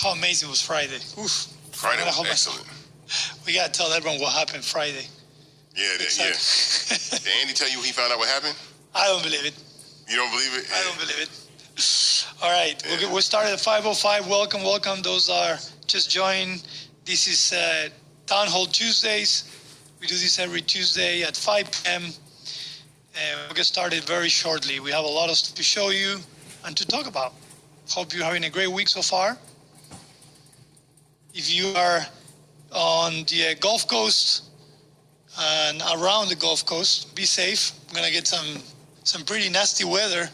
how amazing was Friday. Oof. Friday was excellent. We got to tell everyone what happened Friday. Yeah. Did Andy tell you he found out what happened? I don't believe it. You don't believe it? I don't believe it. All right, yeah. We'll start at 5:05. Welcome. Those are just joined. This is Townhall Tuesdays. We do this every Tuesday at 5 p.m. We'll get started very shortly. We have a lot of stuff to show you and to talk about. Hope you're having a great week so far. If you are on the Gulf Coast and around the Gulf Coast, be safe. We're going to get some pretty nasty weather.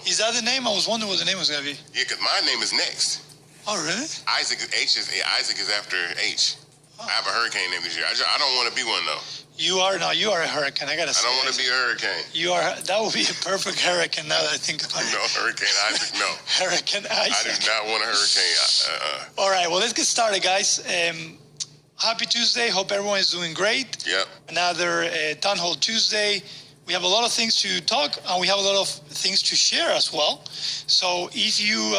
Is that the name? I was wondering what the name was going to be. Yeah, because my name is next. Oh, really? Isaac is after H. I have a hurricane name this year. I don't want to be one, though. You are a hurricane. I got to say. I don't want to be a hurricane. That would be a perfect hurricane now that I think about it. No, Hurricane Isaac, no. Hurricane Isaac. I do not want a hurricane. All right, well, let's get started, guys. Happy Tuesday. Hope everyone is doing great. Yep. Another Townhall Tuesday. We have a lot of things to talk, and we have a lot of things to share as well. So if you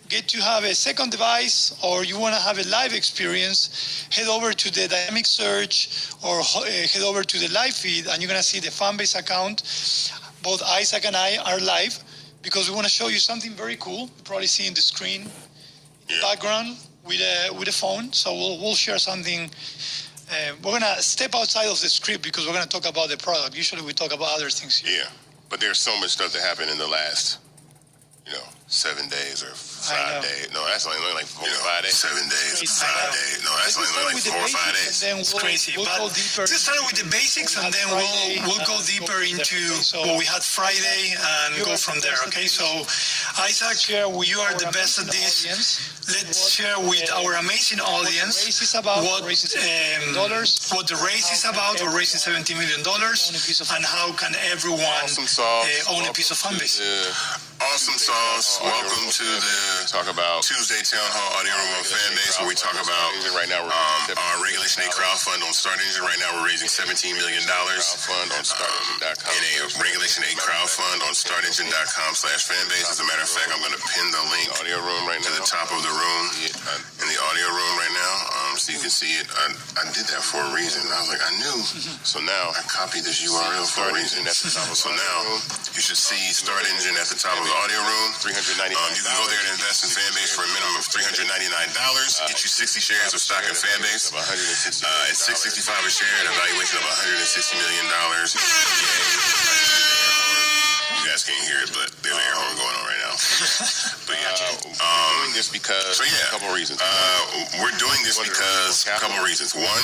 get to have a second device or you want to have a live experience, head over to the dynamic search or head over to the live feed, and you're going to see the Fanbase account. Both Isaac and I are live because we want to show you something very cool. You probably see in the screen background with a phone. So we'll share something. We're going to step outside of the script because we're going to talk about the product. Usually we talk about other things here. Yeah, but there's so much stuff that happened in the last, 7 days or 5 days. No, that's only like 4 or 5 days. 7 days, 5 days. No, that's only like 4 or 5 days. It's crazy. We'll go deeper. Let's start with the basics, and then we'll go deeper into what we had Friday and go from there. Okay, so Isaac, you are the best at this. Let's share with our amazing audience what the race is about. We're raising $17 million, and how can everyone own a piece of Fanbase? Awesome Sauce. Welcome to the Talk About Tuesday Town Hall Audio Room on Fanbase, where we talk about our Regulation 8 crowdfund on Start Engine. Right now we're raising $17 million in a Regulation 8 crowdfund on startengine.com/fanbase. As a matter of fact, I'm going to pin the link to the top of the room in the audio room right now, so you can see it. I did that for a reason. I was like, I knew. So now I copied this URL for a reason. So now you should see Start Engine at the top of the audio room. $399. You can go there and invest in Fanbase for a minimum of $399. Get you 60 shares of stock in Fanbase. At $665 a share, an evaluation of $160 million. You guys can't hear it, but there's an air horn going on right now. But doing this because a couple of reasons. We're doing this because a couple of reasons. One,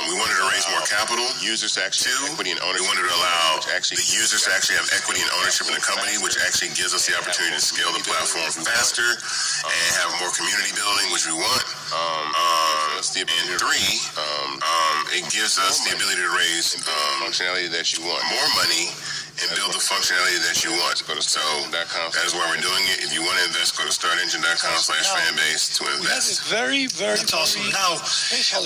we wanted to raise more capital. Users actually equity and ownership. We wanted to allow the users to actually have equity and ownership in the company, which actually gives us the opportunity to scale the platform faster and have more community building, which we want. And three, it gives us the ability to raise functionality that you want, more money, and build the functionality that you want. So that is why we're doing it. If you want to invest, go to startengine.com/fanbase to invest. Very, very awesome. Now,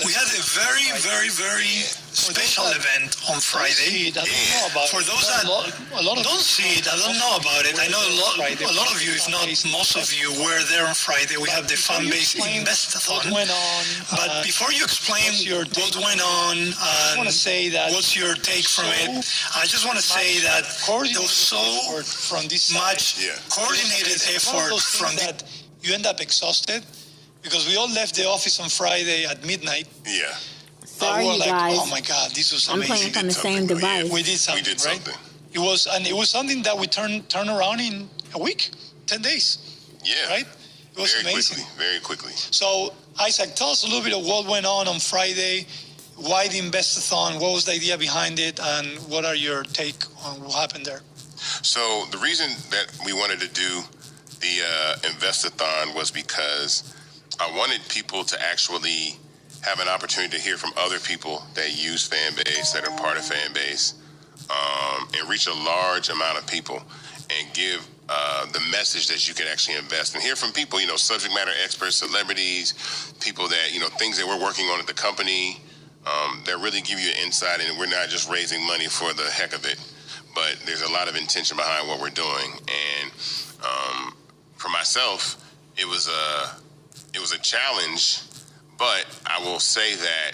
we had a very, very, very special event on Friday. For those that don't see it, I don't know about it. I know a lot of you, if not most of you, were there on Friday. We have the Fanbase Investathon. But before you explain what went on and what's your take from it, I just want to say that there was so much coordinated effort from that. You end up exhausted because we all left the office on Friday at midnight. Yeah. Sorry, we were like, guys. Oh my God, this was amazing. I'm playing from the same device. We did something, right? It was something that we turned around in a week, 10 days. Yeah. Right? It was amazing. Very quickly. So, Isaac, tell us a little bit of what went on Friday. Why the Investathon? What was the idea behind it? And what are your take on what happened there? So the reason that we wanted to do the Investathon was because I wanted people to actually have an opportunity to hear from other people that use Fanbase, that are part of Fanbase, and reach a large amount of people and give the message that you can actually invest and hear from people, subject matter experts, celebrities, people that, things that we're working on at the company, that really give you insight, and we're not just raising money for the heck of it, but there's a lot of intention behind what we're doing. And for myself, it was a challenge, but I will say that,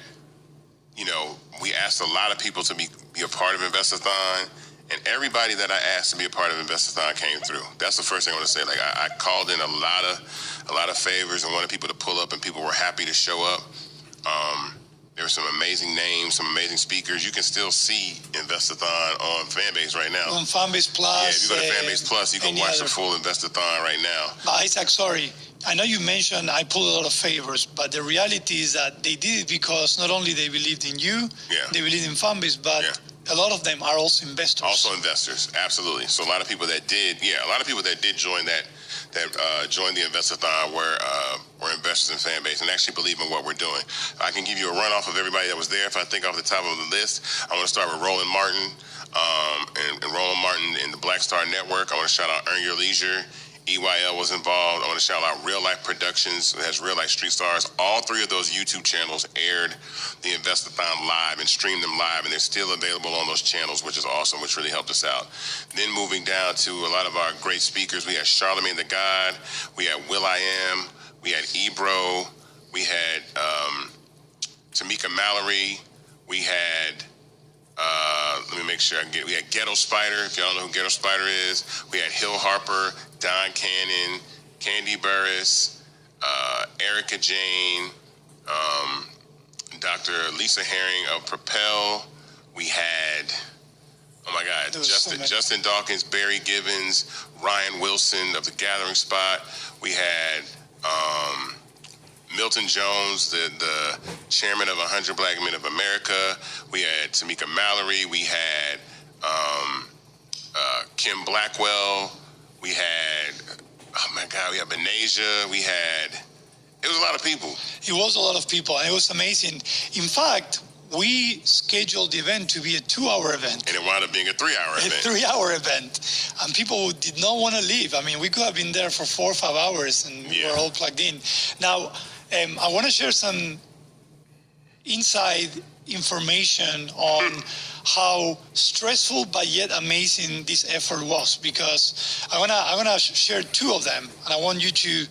you know, we asked a lot of people to be a part of Investathon, and everybody that I asked to be a part of Investathon came through. That's the first thing I want to say. Like, I called in a lot of favors and wanted people to pull up, and people were happy to show up. There were some amazing names, some amazing speakers. You can still see Investathon on Fanbase right now. On Fanbase Plus. Yeah, if you go to Fanbase Plus, you can watch the full Investathon right now. Isaac, sorry. I know you mentioned I pulled a lot of favors, but the reality is that they did it because not only they believed in you, they believed in Fanbase, but a lot of them are also investors. Also investors, absolutely. So a lot of people that did join joined the Investathon were investors in Fanbase and actually believe in what we're doing. I can give you a run off of everybody that was there. If I think off the top of the list, I want to start with Roland Martin and Roland Martin in the Black Star Network. I want to shout out Earn Your Leisure. EYL was involved. I want to shout out Real Life Productions. It has Real Life Street Stars. All three of those YouTube channels aired the Investathon live and streamed them live, and they're still available on those channels, which is awesome, which really helped us out. Then moving down to a lot of our great speakers, we had Charlamagne the God, we had will.i.am, we had Ebro, we had Tamika Mallory, we had let me make sure I can get it. We had Ghetto Spider, if y'all know who Ghetto Spider is. We had Hill Harper, Don Cannon, Candy Burris, Erica Jane, Dr. Lisa Herring of Propel. We had, oh my God, Justin Dawkins, Barry Gibbons, Ryan Wilson of The Gathering Spot. We had Milton Jones, the chairman of 100 Black Men of America. We had Tamika Mallory. We had Kim Blackwell. We had, oh my God, we had Benasia. It was a lot of people. It was a lot of people, and it was amazing. In fact, we scheduled the event to be a 2-hour event. And it wound up being a 3-hour event. A 3-hour event. And people did not want to leave. I mean, we could have been there for 4 or 5 hours, and we were all plugged in. Now, I want to share some inside information on how stressful but yet amazing this effort was, because I'm gonna share 2 of them, and I want you to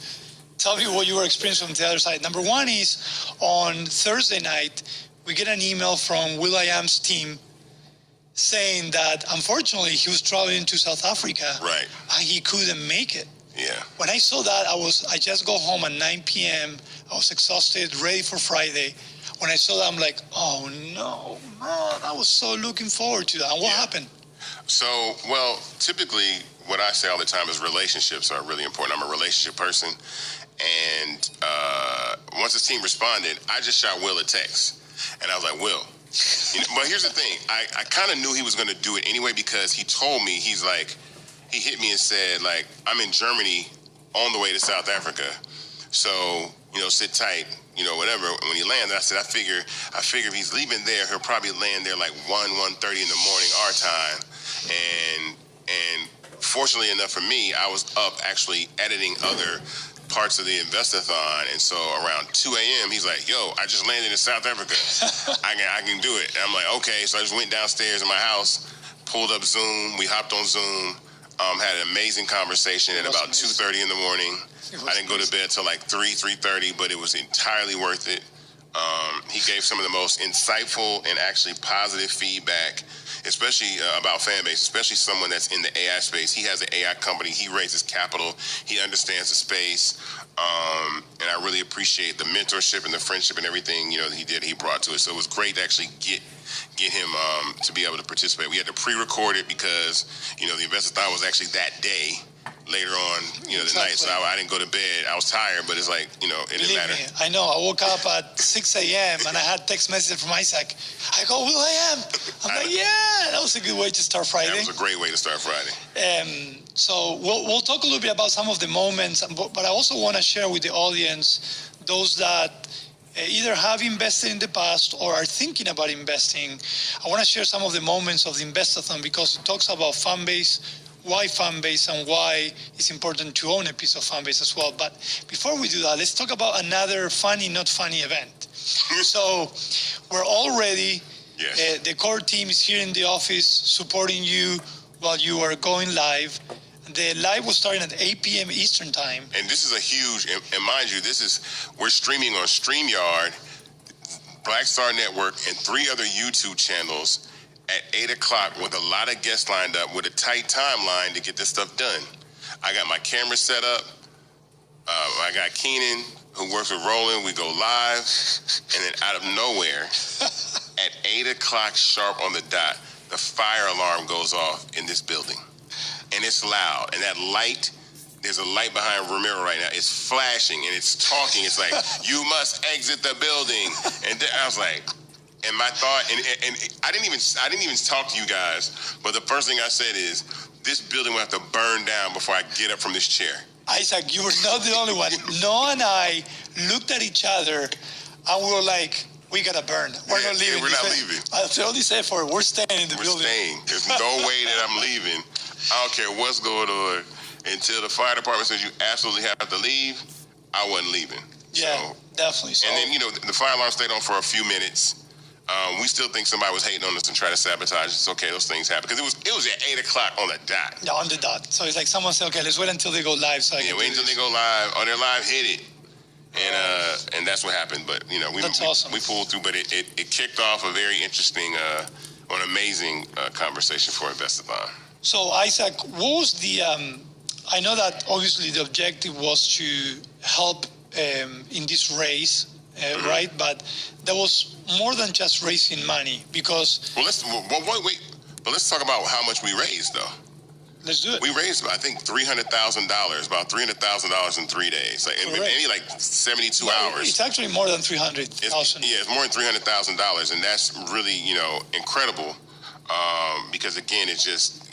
tell me what you were experiencing from the other side. Number 1 is on Thursday night, we get an email from will.i.am's team saying that unfortunately he was traveling to South Africa, right, and he couldn't make it. Yeah. When I saw that, I just got home at 9 p.m. I was exhausted, ready for Friday. When I saw that, I'm like, oh no, man, I was so looking forward to that. And what happened? So, well, typically what I say all the time is relationships are really important. I'm a relationship person. And once the team responded, I just shot Will a text. And I was like, Will. But here's the thing. I kind of knew he was going to do it anyway, because he told me, he hit me and said, like, I'm in Germany on the way to South Africa. So, sit tight, whatever. When he landed, I said, I figure if he's leaving there, he'll probably land there like 1:30 in the morning our time. And fortunately enough for me, I was up actually editing other parts of the Investathon, and so around 2 a.m. he's like, yo, I just landed in South Africa. I can do it. And I'm like, okay. So I just went downstairs in my house, pulled up Zoom, we hopped on Zoom, had an amazing conversation at about 2:30 in the morning. I didn't go to bed till like 3:30, but it was entirely worth it. He gave some of the most insightful and actually positive feedback, especially about Fanbase, especially someone that's in the AI space. He has an AI company. He raises capital. He understands the space. And I really appreciate the mentorship and the friendship and everything, he brought to it. So it was great to actually get him to be able to participate. We had to pre-record it because, the Investathon was actually that day. Later on, the night, so I didn't go to bed. I was tired, but it's like, it didn't matter. Me, I know. I woke up at 6 a.m. and I had text message from Isaac. I go, will.i.am. I'm like, yeah, that was a good way to start Friday. That was a great way to start Friday. So we'll talk a little bit about some of the moments, but I also want to share with the audience, those that either have invested in the past or are thinking about investing. I want to share some of the moments of the Investathon, because it talks about Fanbase, why Fanbase, and why it's important to own a piece of Fanbase as well. But before we do that, let's talk about another funny, not funny event. So we're all ready. Yes. The core team is here in the office supporting you while you are going live. The live was starting at 8 p.m. Eastern time. And this is a huge, and mind you, we're streaming on StreamYard, Black Star Network, and 3 other YouTube channels at 8 o'clock with a lot of guests lined up with a tight timeline to get this stuff done. I got my camera set up. I got Keenan, who works with Roland. We go live. And then out of nowhere, at 8 o'clock sharp on the dot, the fire alarm goes off in this building. And it's loud. And that light, there's a light behind Ramiro right now. It's flashing and it's talking. It's like, you must exit the building. And I was like, and my thought, and I didn't even talk to you guys, but the first thing I said is, this building will have to burn down before I get up from this chair. Isaac, you were not the only one. Noah and I looked at each other and we were like, we gotta burn. We're not leaving. We're not leaving. I'll tell you say for it, we're staying in the building. We're staying. There's no way that I'm leaving. I don't care what's going on. Until the fire department says you absolutely have to leave, I wasn't leaving. Yeah, definitely. So, and then, the fire alarm stayed on for a few minutes. We still think somebody was hating on us and trying to sabotage. It's okay, those things happen. Because it was at 8 o'clock on the dot. Yeah, on the dot. So it's like someone said, okay, let's wait until they go live. So wait until they go live. On their live, hit it. And that's what happened. But, that's awesome. We pulled through. But it kicked off a very interesting, an amazing conversation for Investathon. So, Isaac, what was the... I know that obviously the objective was to help in this race, right? But there was more than just raising money because... Well, wait. But let's talk about how much we raised, though. Let's do it. We raised, I think, $300,000, about $300,000 in 3 days. Like 72 hours. It's actually more than 300,000. It's more than $300,000, and that's really, incredible. Because again, it's just,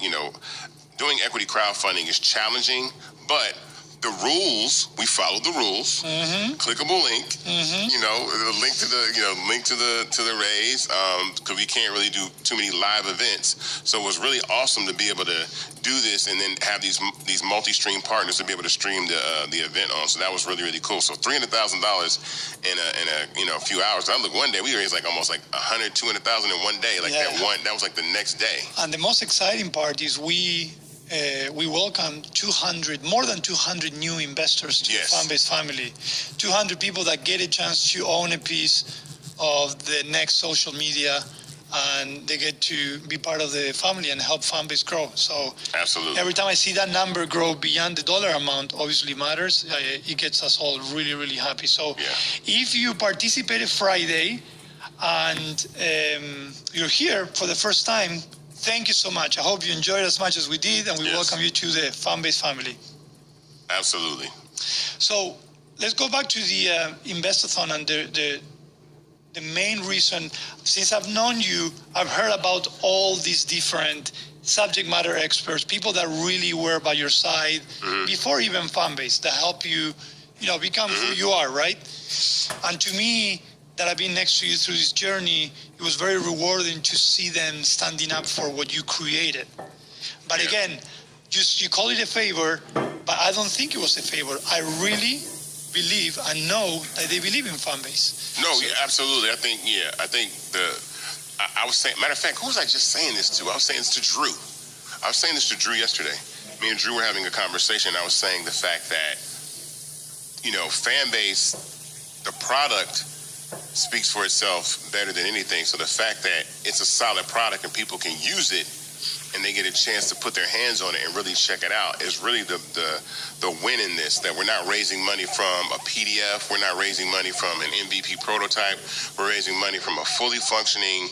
doing equity crowdfunding is challenging, but the rules, we follow the rules. Mm-hmm. Clickable link, the link to the raise, because we can't really do too many live events. So it was really awesome to be able to do this and then have these multi-stream partners to be able to stream the event on. So that was really, really cool. So $300,000 in a few hours. I look, one day we raised like almost like 100, 200,000 in one day. That was like the next day. And the most exciting part is we welcomed more than 200 new investors to the Fanbase family. 200 people that get a chance to own a piece of the next social media, and they get to be part of the family and help Fanbase grow. So absolutely, every time I see that number grow beyond the dollar amount, obviously matters. It gets us all really, really happy. So if you participated Friday and you're here for the first time, thank you so much. I hope you enjoyed as much as we did, and we welcome you to the Fanbase family. Absolutely. So let's go back to the Investathon and the main reason. Since I've known you, I've heard about all these different subject matter experts, people that really were by your side before even Fanbase, that help you, become who you are, right? And to me, that I've been next to you through this journey, it was very rewarding to see them standing up for what you created. But again, you call it a favor, but I don't think it was a favor. I really believe and know that they believe in Fanbase. No, absolutely. I think I was saying, matter of fact, who was I just saying this to? I was saying this to Drew. I was saying this to Drew yesterday. Me and Drew were having a conversation. I was saying the fact that, Fanbase, the product speaks for itself better than anything. So the fact that it's a solid product and people can use it and they get a chance to put their hands on it and really check it out is really the win in this, that we're not raising money from a PDF. We're not raising money from an MVP prototype. We're raising money from a fully functioning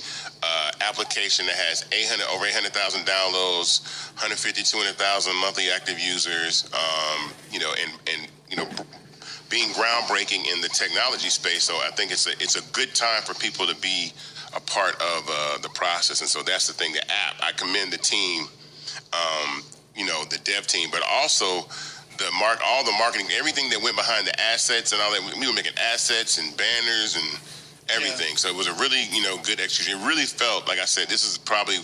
application that has over 800,000 downloads, 150, 200,000 monthly active users, being groundbreaking in the technology space. So I think it's a good time for people to be a part of the process. And so that's the thing, the app. I commend the team, the dev team, but also all the marketing, everything that went behind the assets and all that. We were making assets and banners and everything. So it was a really, good execution. It really felt, like I said, this is probably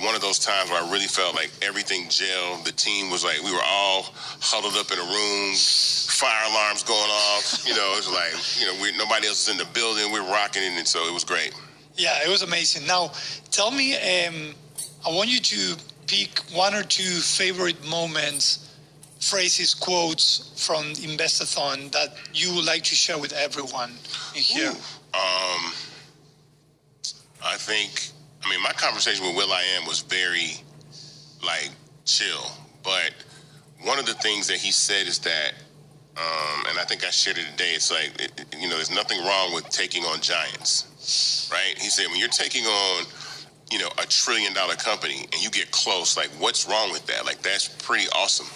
one of those times where I really felt like everything gelled. The team was like, we were all huddled up in a room, fire alarms going off. It was like, nobody else is in the building. We're rocking it, and so it was great. Yeah, it was amazing. Now, tell me, I want you to pick one or two favorite moments, phrases, quotes from Investathon that you would like to share with everyone in here. My conversation with Will.i.am was very, chill. But one of the things that he said is that, and I think I shared it today, it's there's nothing wrong with taking on giants, right? He said, when you're taking on, a $1 trillion company and you get close, what's wrong with that? That's pretty awesome.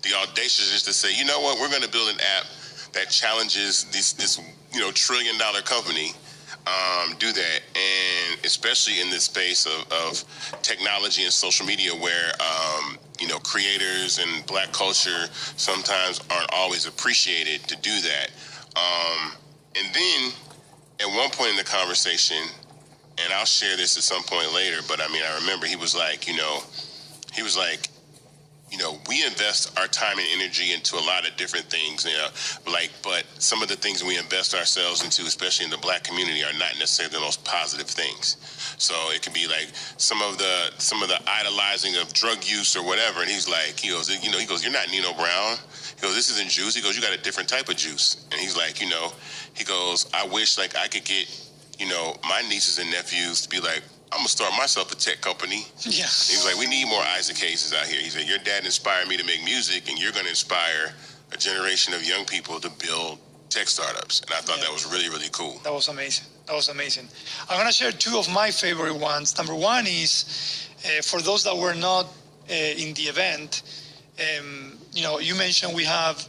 The audacious is to say, you know what, we're going to build an app that challenges this $1 trillion company. Do that, and especially in this space of technology and social media where, creators and Black culture sometimes aren't always appreciated to do that. And then at one point in the conversation, and I'll share this at some point later, but I remember he was like, we invest our time and energy into a lot of different things, but some of the things we invest ourselves into, especially in the Black community, are not necessarily the most positive things. So it could be some of the idolizing of drug use or whatever. And he goes, you're not Nino Brown. He goes, this isn't juice. He goes, you got a different type of juice. And he's like, he goes, I wish I could get, my nieces and nephews to be like, I'm going to start myself a tech company. Yeah. He was like, we need more Isaac Hayes out here. He said, your dad inspired me to make music, and you're going to inspire a generation of young people to build tech startups. And I thought that was really, really cool. That was amazing. I'm going to share two of my favorite ones. Number one is, for those that were not in the event, you mentioned we have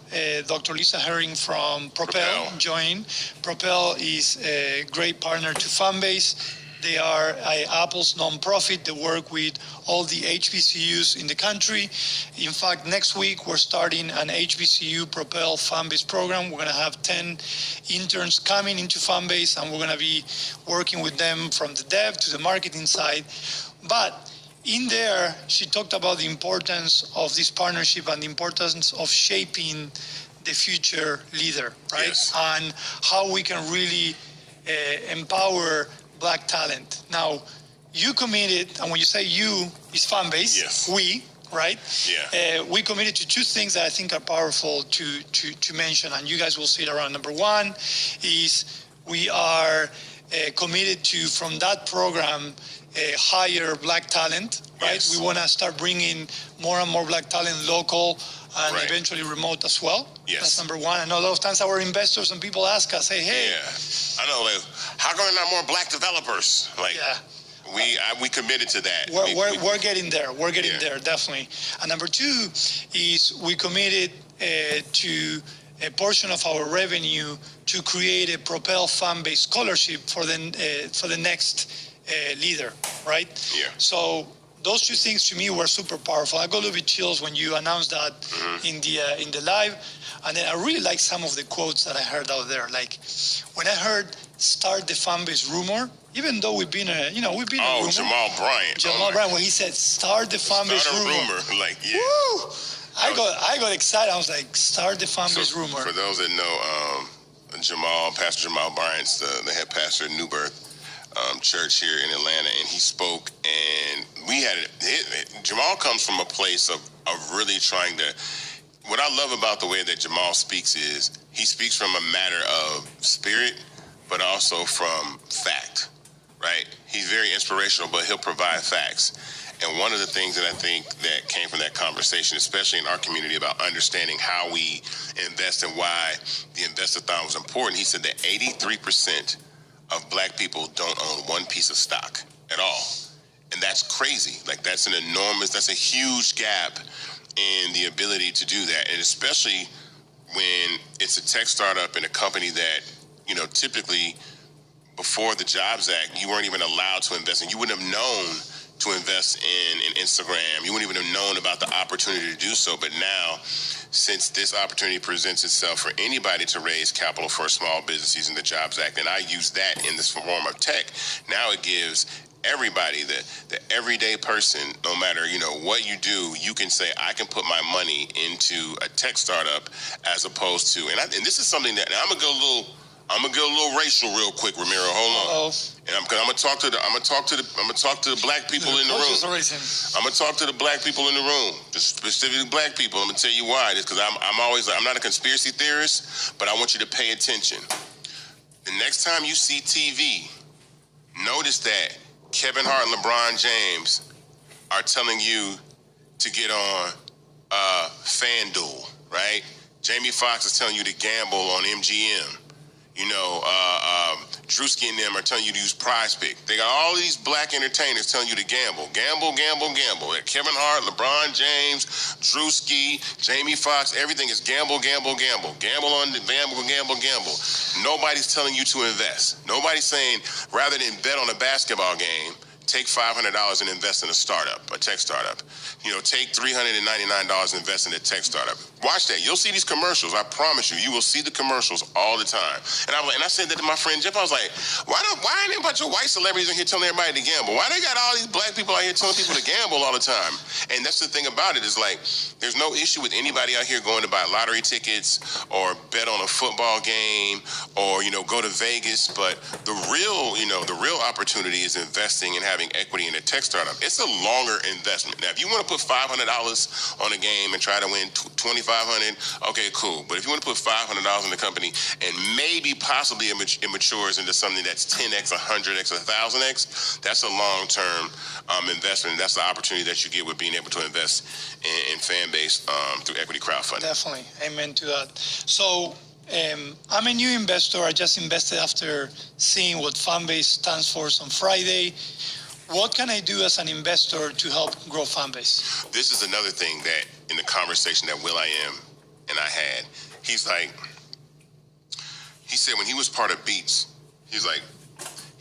Dr. Lisa Herring from Propel join. Propel is a great partner to Fanbase. They are Apple's nonprofit. They work with all the HBCUs in the country. In fact, next week, we're starting an HBCU Propel Fanbase program. We're going to have 10 interns coming into Fanbase, and we're going to be working with them from the dev to the marketing side. But in there, she talked about the importance of this partnership and the importance of shaping the future leader, right? Yes. And how we can really empower Black talent. Now, you committed, and when you say you, it's Fanbase. Yes. We, right? Yeah. We committed to two things that I think are powerful to mention, and you guys will see it around. Number one is we are committed to, from that program, hire Black talent, right? Yes. We want to start bringing more and more Black talent local and eventually remote as well. Yes. That's number one. I know a lot of times our investors and people ask us, hey. Yeah. I know, how come there are not more Black developers? We committed to that. We're getting there. We're getting there, definitely. And number two is we committed to a portion of our revenue to create a Propel Fanbase scholarship for the next leader, right? Yeah. So those two things to me were super powerful. I got a little bit chills when you announced that in the live, and then I really like some of the quotes that I heard out there. Like when I heard "start the Fanbase rumor," even though we've been a rumor. Jamal Bryant, when he said "start the Fanbase rumor," Woo! I got excited. I was like, "Start the Fanbase rumor." For those that know, Pastor Jamal Bryant's the head pastor at New Birth Church here in Atlanta, and he spoke, and we had Jamal comes from a place of really trying to. What I love about the way that Jamal speaks is he speaks from a matter of spirit, but also from fact, right? He's very inspirational, but he'll provide facts. And one of the things that I think that came from that conversation, especially in our community, about understanding how we invest and why the Investathon was important, he said that 83% of Black people don't own one piece of stock at all. And that's crazy. That's a huge gap in the ability to do that. And especially when it's a tech startup and a company that, typically before the Jobs Act, you weren't even allowed to invest in. You wouldn't have known to invest in Instagram. You wouldn't even have known about the opportunity to do so. But now, since this opportunity presents itself for anybody to raise capital for small businesses in the Jobs Act, and I use that in this form of tech, now it gives everybody, the everyday person, no matter what you do, you can say, I can put my money into a tech startup as opposed to, and this is something that, and I'm gonna go I'm gonna get a little racial real quick, Ramiro. Hold on. And I'm gonna talk to the black people in the room. I'm gonna talk to the black people in the room, specifically black people. I'm gonna tell you why. This because I'm not a conspiracy theorist, but I want you to pay attention. The next time you see TV, notice that Kevin Hart and LeBron James are telling you to get on FanDuel, right? Jamie Foxx is telling you to gamble on MGM. Drewski and them are telling you to use Prize Pick. They got all these black entertainers telling you to gamble. Gamble. Kevin Hart, LeBron James, Drewski, Jamie Foxx, everything is gamble. Gamble on the gamble. Nobody's telling you to invest. Nobody's saying, rather than bet on a basketball game, take $500 and invest in a startup, a tech startup. Take $399 and invest in a tech startup. Watch that. You'll see these commercials. I promise you will see the commercials all the time. And I said that to my friend Jeff. I was like, why ain't a bunch of white celebrities in here telling everybody to gamble? Why they got all these black people out here telling people to gamble all the time? And that's the thing about it is like, there's no issue with anybody out here going to buy lottery tickets or bet on a football game or, go to Vegas. But the real opportunity is investing and having equity in a tech startup. It's a longer investment. Now, if you want to put $500 on a game and try to win $2,500, okay, cool. But if you want to put $500 in the company and maybe possibly it matures into something that's 10x, 100x, 1,000x, that's a long-term investment. That's the opportunity that you get with being able to invest in Fanbase through equity crowdfunding. Definitely. Amen to that. So I'm a new investor. I just invested after seeing what Fanbase stands for on Friday. What can I do as an investor to help grow Fanbase? This is another thing that in the conversation that will.i.am and I had, he said when he was part of Beats, he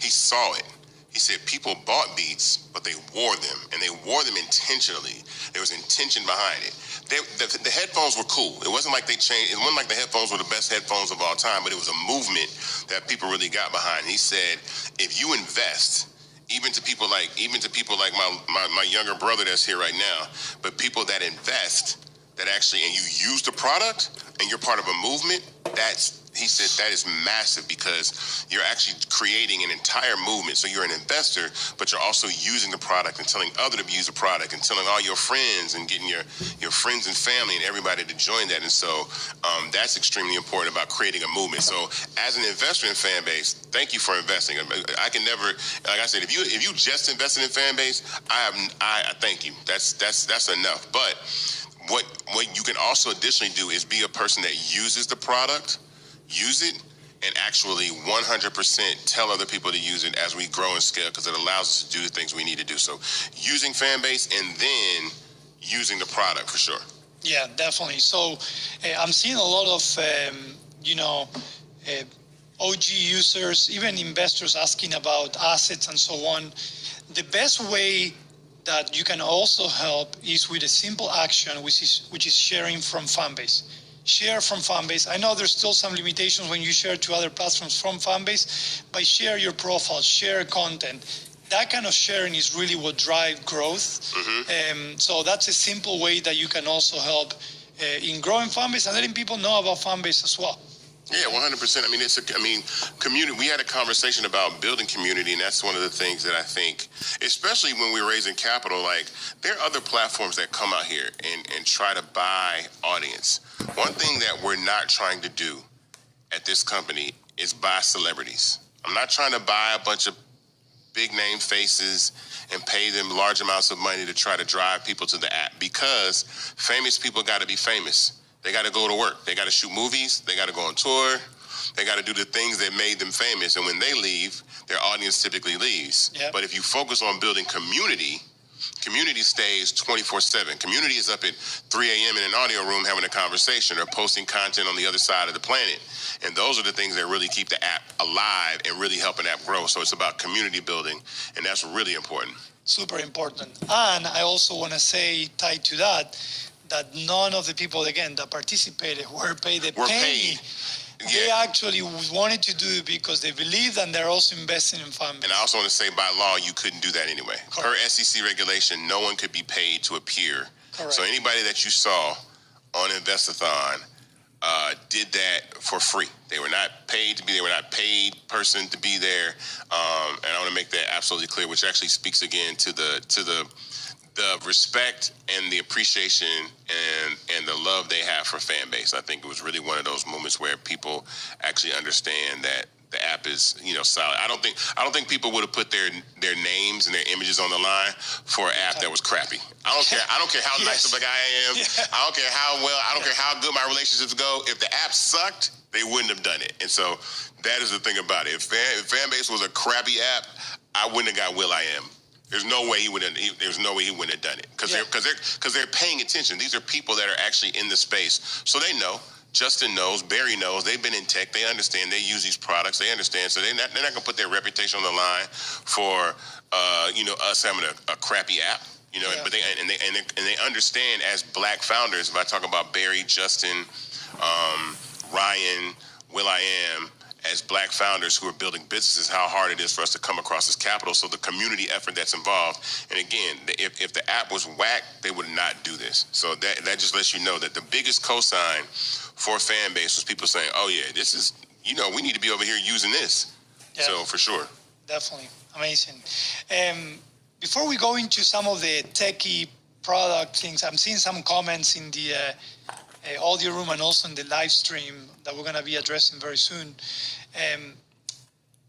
saw it. He said people bought Beats, but they wore them, and they wore them intentionally. There was intention behind it. The headphones were cool. It wasn't like they changed. It wasn't like the headphones were the best headphones of all time, but it was a movement that people really got behind. He said, if you invest, even to people like my younger brother that's here right now, but people that invest, that actually, and you use the product and you're part of a movement, he said that is massive because you're actually creating an entire movement. So you're an investor, but you're also using the product and telling others to use the product and telling all your friends and getting your friends and family and everybody to join that. And so that's extremely important about creating a movement. So as an investor in Fanbase, thank you for investing. I can never, like I said, if you just invested in Fanbase, I thank you. That's enough. But what you can also additionally do is be a person that uses the product, use it, and actually 100% tell other people to use it as we grow and scale, because it allows us to do the things we need to do. So using Fanbase and then using the product for sure. Yeah, definitely. So I'm seeing a lot of, OG users, even investors asking about assets and so on. The best way that you can also help is with a simple action, which is sharing from Fanbase. Share from Fanbase. I know there's still some limitations when you share to other platforms from Fanbase, but share your profile, share content. That kind of sharing is really what drives growth. Mm-hmm. So that's a simple way that you can also help in growing Fanbase and letting people know about Fanbase as well. Yeah, 100%. Community. We had a conversation about building community, and that's one of the things that I think, especially when we're raising capital, like there are other platforms that come out here and try to buy audience. One thing that we're not trying to do at this company is buy celebrities. I'm not trying to buy a bunch of big name faces and pay them large amounts of money to try to drive people to the app, because famous people got to be famous. They got to go to work. They got to shoot movies. They got to go on tour. They got to do the things that made them famous. And when they leave, their audience typically leaves. Yep. But if you focus on building community stays 24/7. Community is up at 3 a.m. in an audio room having a conversation or posting content on the other side of the planet. And those are the things that really keep the app alive and really help an app grow. So it's about community building, and that's really important. Super important. And I also want to say, tied to that none of the people, again, that participated were paid a penny. Yeah. They actually wanted to do it because they believed, and they're also investing in Fanbase. And I also want to say, by law, you couldn't do that anyway. Correct. Per SEC regulation, no one could be paid to appear. Correct. So anybody that you saw on Investathon did that for free. They were not paid to be there. They were not paid person to be there. And I want to make that absolutely clear, which actually speaks again to the respect and the appreciation and the love they have for Fanbase. I think it was really one of those moments where people actually understand that the app is, solid. I don't think people would have put their names and their images on the line for an app that was crappy. I don't care how nice of a guy I am. Yeah. I don't care how good my relationships go. If the app sucked, they wouldn't have done it. And so that is the thing about it. If Fanbase was a crappy app, I wouldn't have got will.i.am. There's no way he wouldn't have done it because they're paying attention. These are people that are actually in the space, so they know. Justin knows, Barry knows. They've been in tech. They understand. They use these products. They understand. So they're not going to put their reputation on the line for us having a crappy app. But they understand as Black founders. If I talk about Barry, Justin, Ryan, will.i.am, as Black founders who are building businesses, how hard it is for us to come across as capital. So the community effort that's involved. And again, if the app was whack, they would not do this. So that just lets you know that the biggest cosign for Fanbase was people saying, oh yeah, this is, we need to be over here using this. Yeah, so for sure. Definitely. Amazing. Before we go into some of the techie product things, I'm seeing some comments in the audio room and also in the live stream that we're going to be addressing very soon.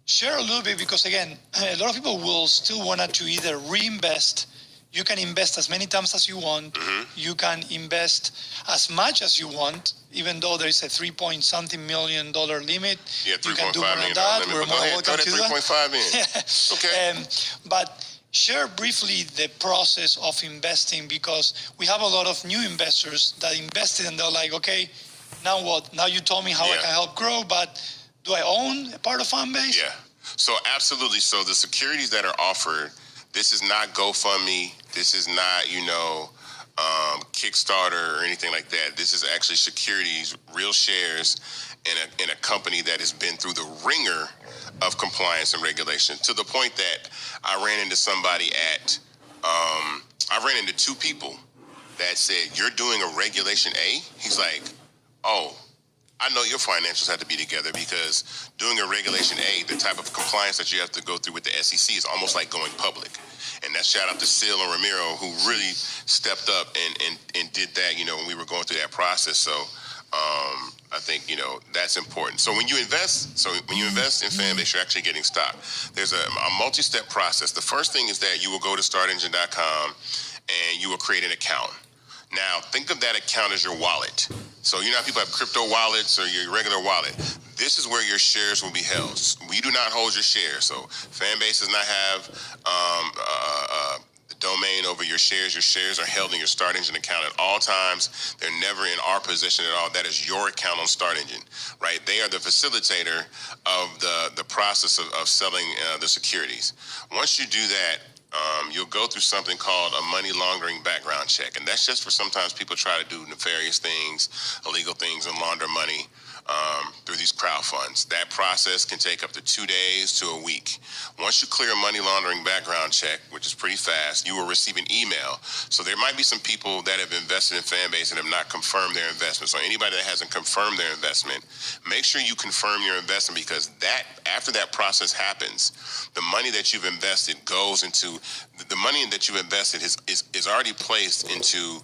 Share a little bit, because again, a lot of people will still want to either reinvest. You can invest as many times as you want. Mm-hmm. You can invest as much as you want, even though there is a $3-point-something million limit. Yeah, you can do more $3.5 million that. limit. We're more welcome to that. 3.5 in. Okay. But share briefly the process of investing, because we have a lot of new investors that invested and they're like, okay, now what? Now you told me how I can help grow, but do I own a part of Fanbase? Yeah. So absolutely. So the securities that are offered, this is not GoFundMe. This is not, Kickstarter or anything like that. This is actually securities, real shares in a company that has been through the ringer of compliance and regulation, to the point that I ran into somebody I ran into two people that said, you're doing a Regulation A? He's like, oh, I know your financials have to be together, because doing a Regulation A, the type of compliance that you have to go through with the SEC is almost like going public. And that's shout out to Sil and Ramiro, who really stepped up and did that, when we were going through that process. So I think, that's important. So when you invest in Fanbase, you're actually getting stock. There's a multi-step process. The first thing is that you will go to startengine.com and you will create an account. Now, think of that account as your wallet. So people have crypto wallets or your regular wallet. This is where your shares will be held. We do not hold your shares. So Fanbase does not have the domain over your shares. Your shares are held in your Start Engine account at all times. They're never in our possession at all. That is your account on Start Engine, right? They are the facilitator of the process of selling the securities. Once you do that, you'll go through something called a money laundering background check. And that's just for sometimes people try to do nefarious things, illegal things, and launder money through these crowd funds. That process can take up to 2 days to a week. Once you clear a money laundering background check, which is pretty fast, you will receive an email. So there might be some people that have invested in Fanbase and have not confirmed their investment. So anybody that hasn't confirmed their investment, make sure you confirm your investment, because after that process happens, the money that you've invested goes into the money that you've invested is already placed into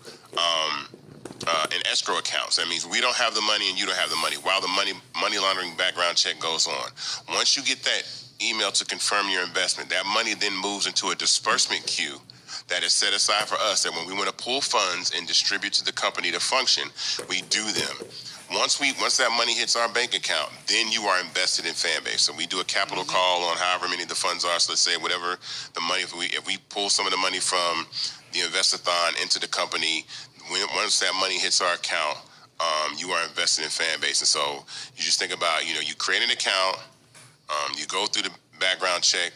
an escrow account. So that means we don't have the money and you don't have the money while the money laundering background check goes on. Once you get that email to confirm your investment, that money then moves into a disbursement queue that is set aside for us, that when we want to pull funds and distribute to the company to function, we do them. Once that money hits our bank account, then you are invested in Fanbase. So we do a capital call on however many the funds are. So let's say whatever the money, if we pull some of the money from the Investathon into the company, once that money hits our account, you are invested in Fanbase. And so you just think about, you create an account, you go through the background check,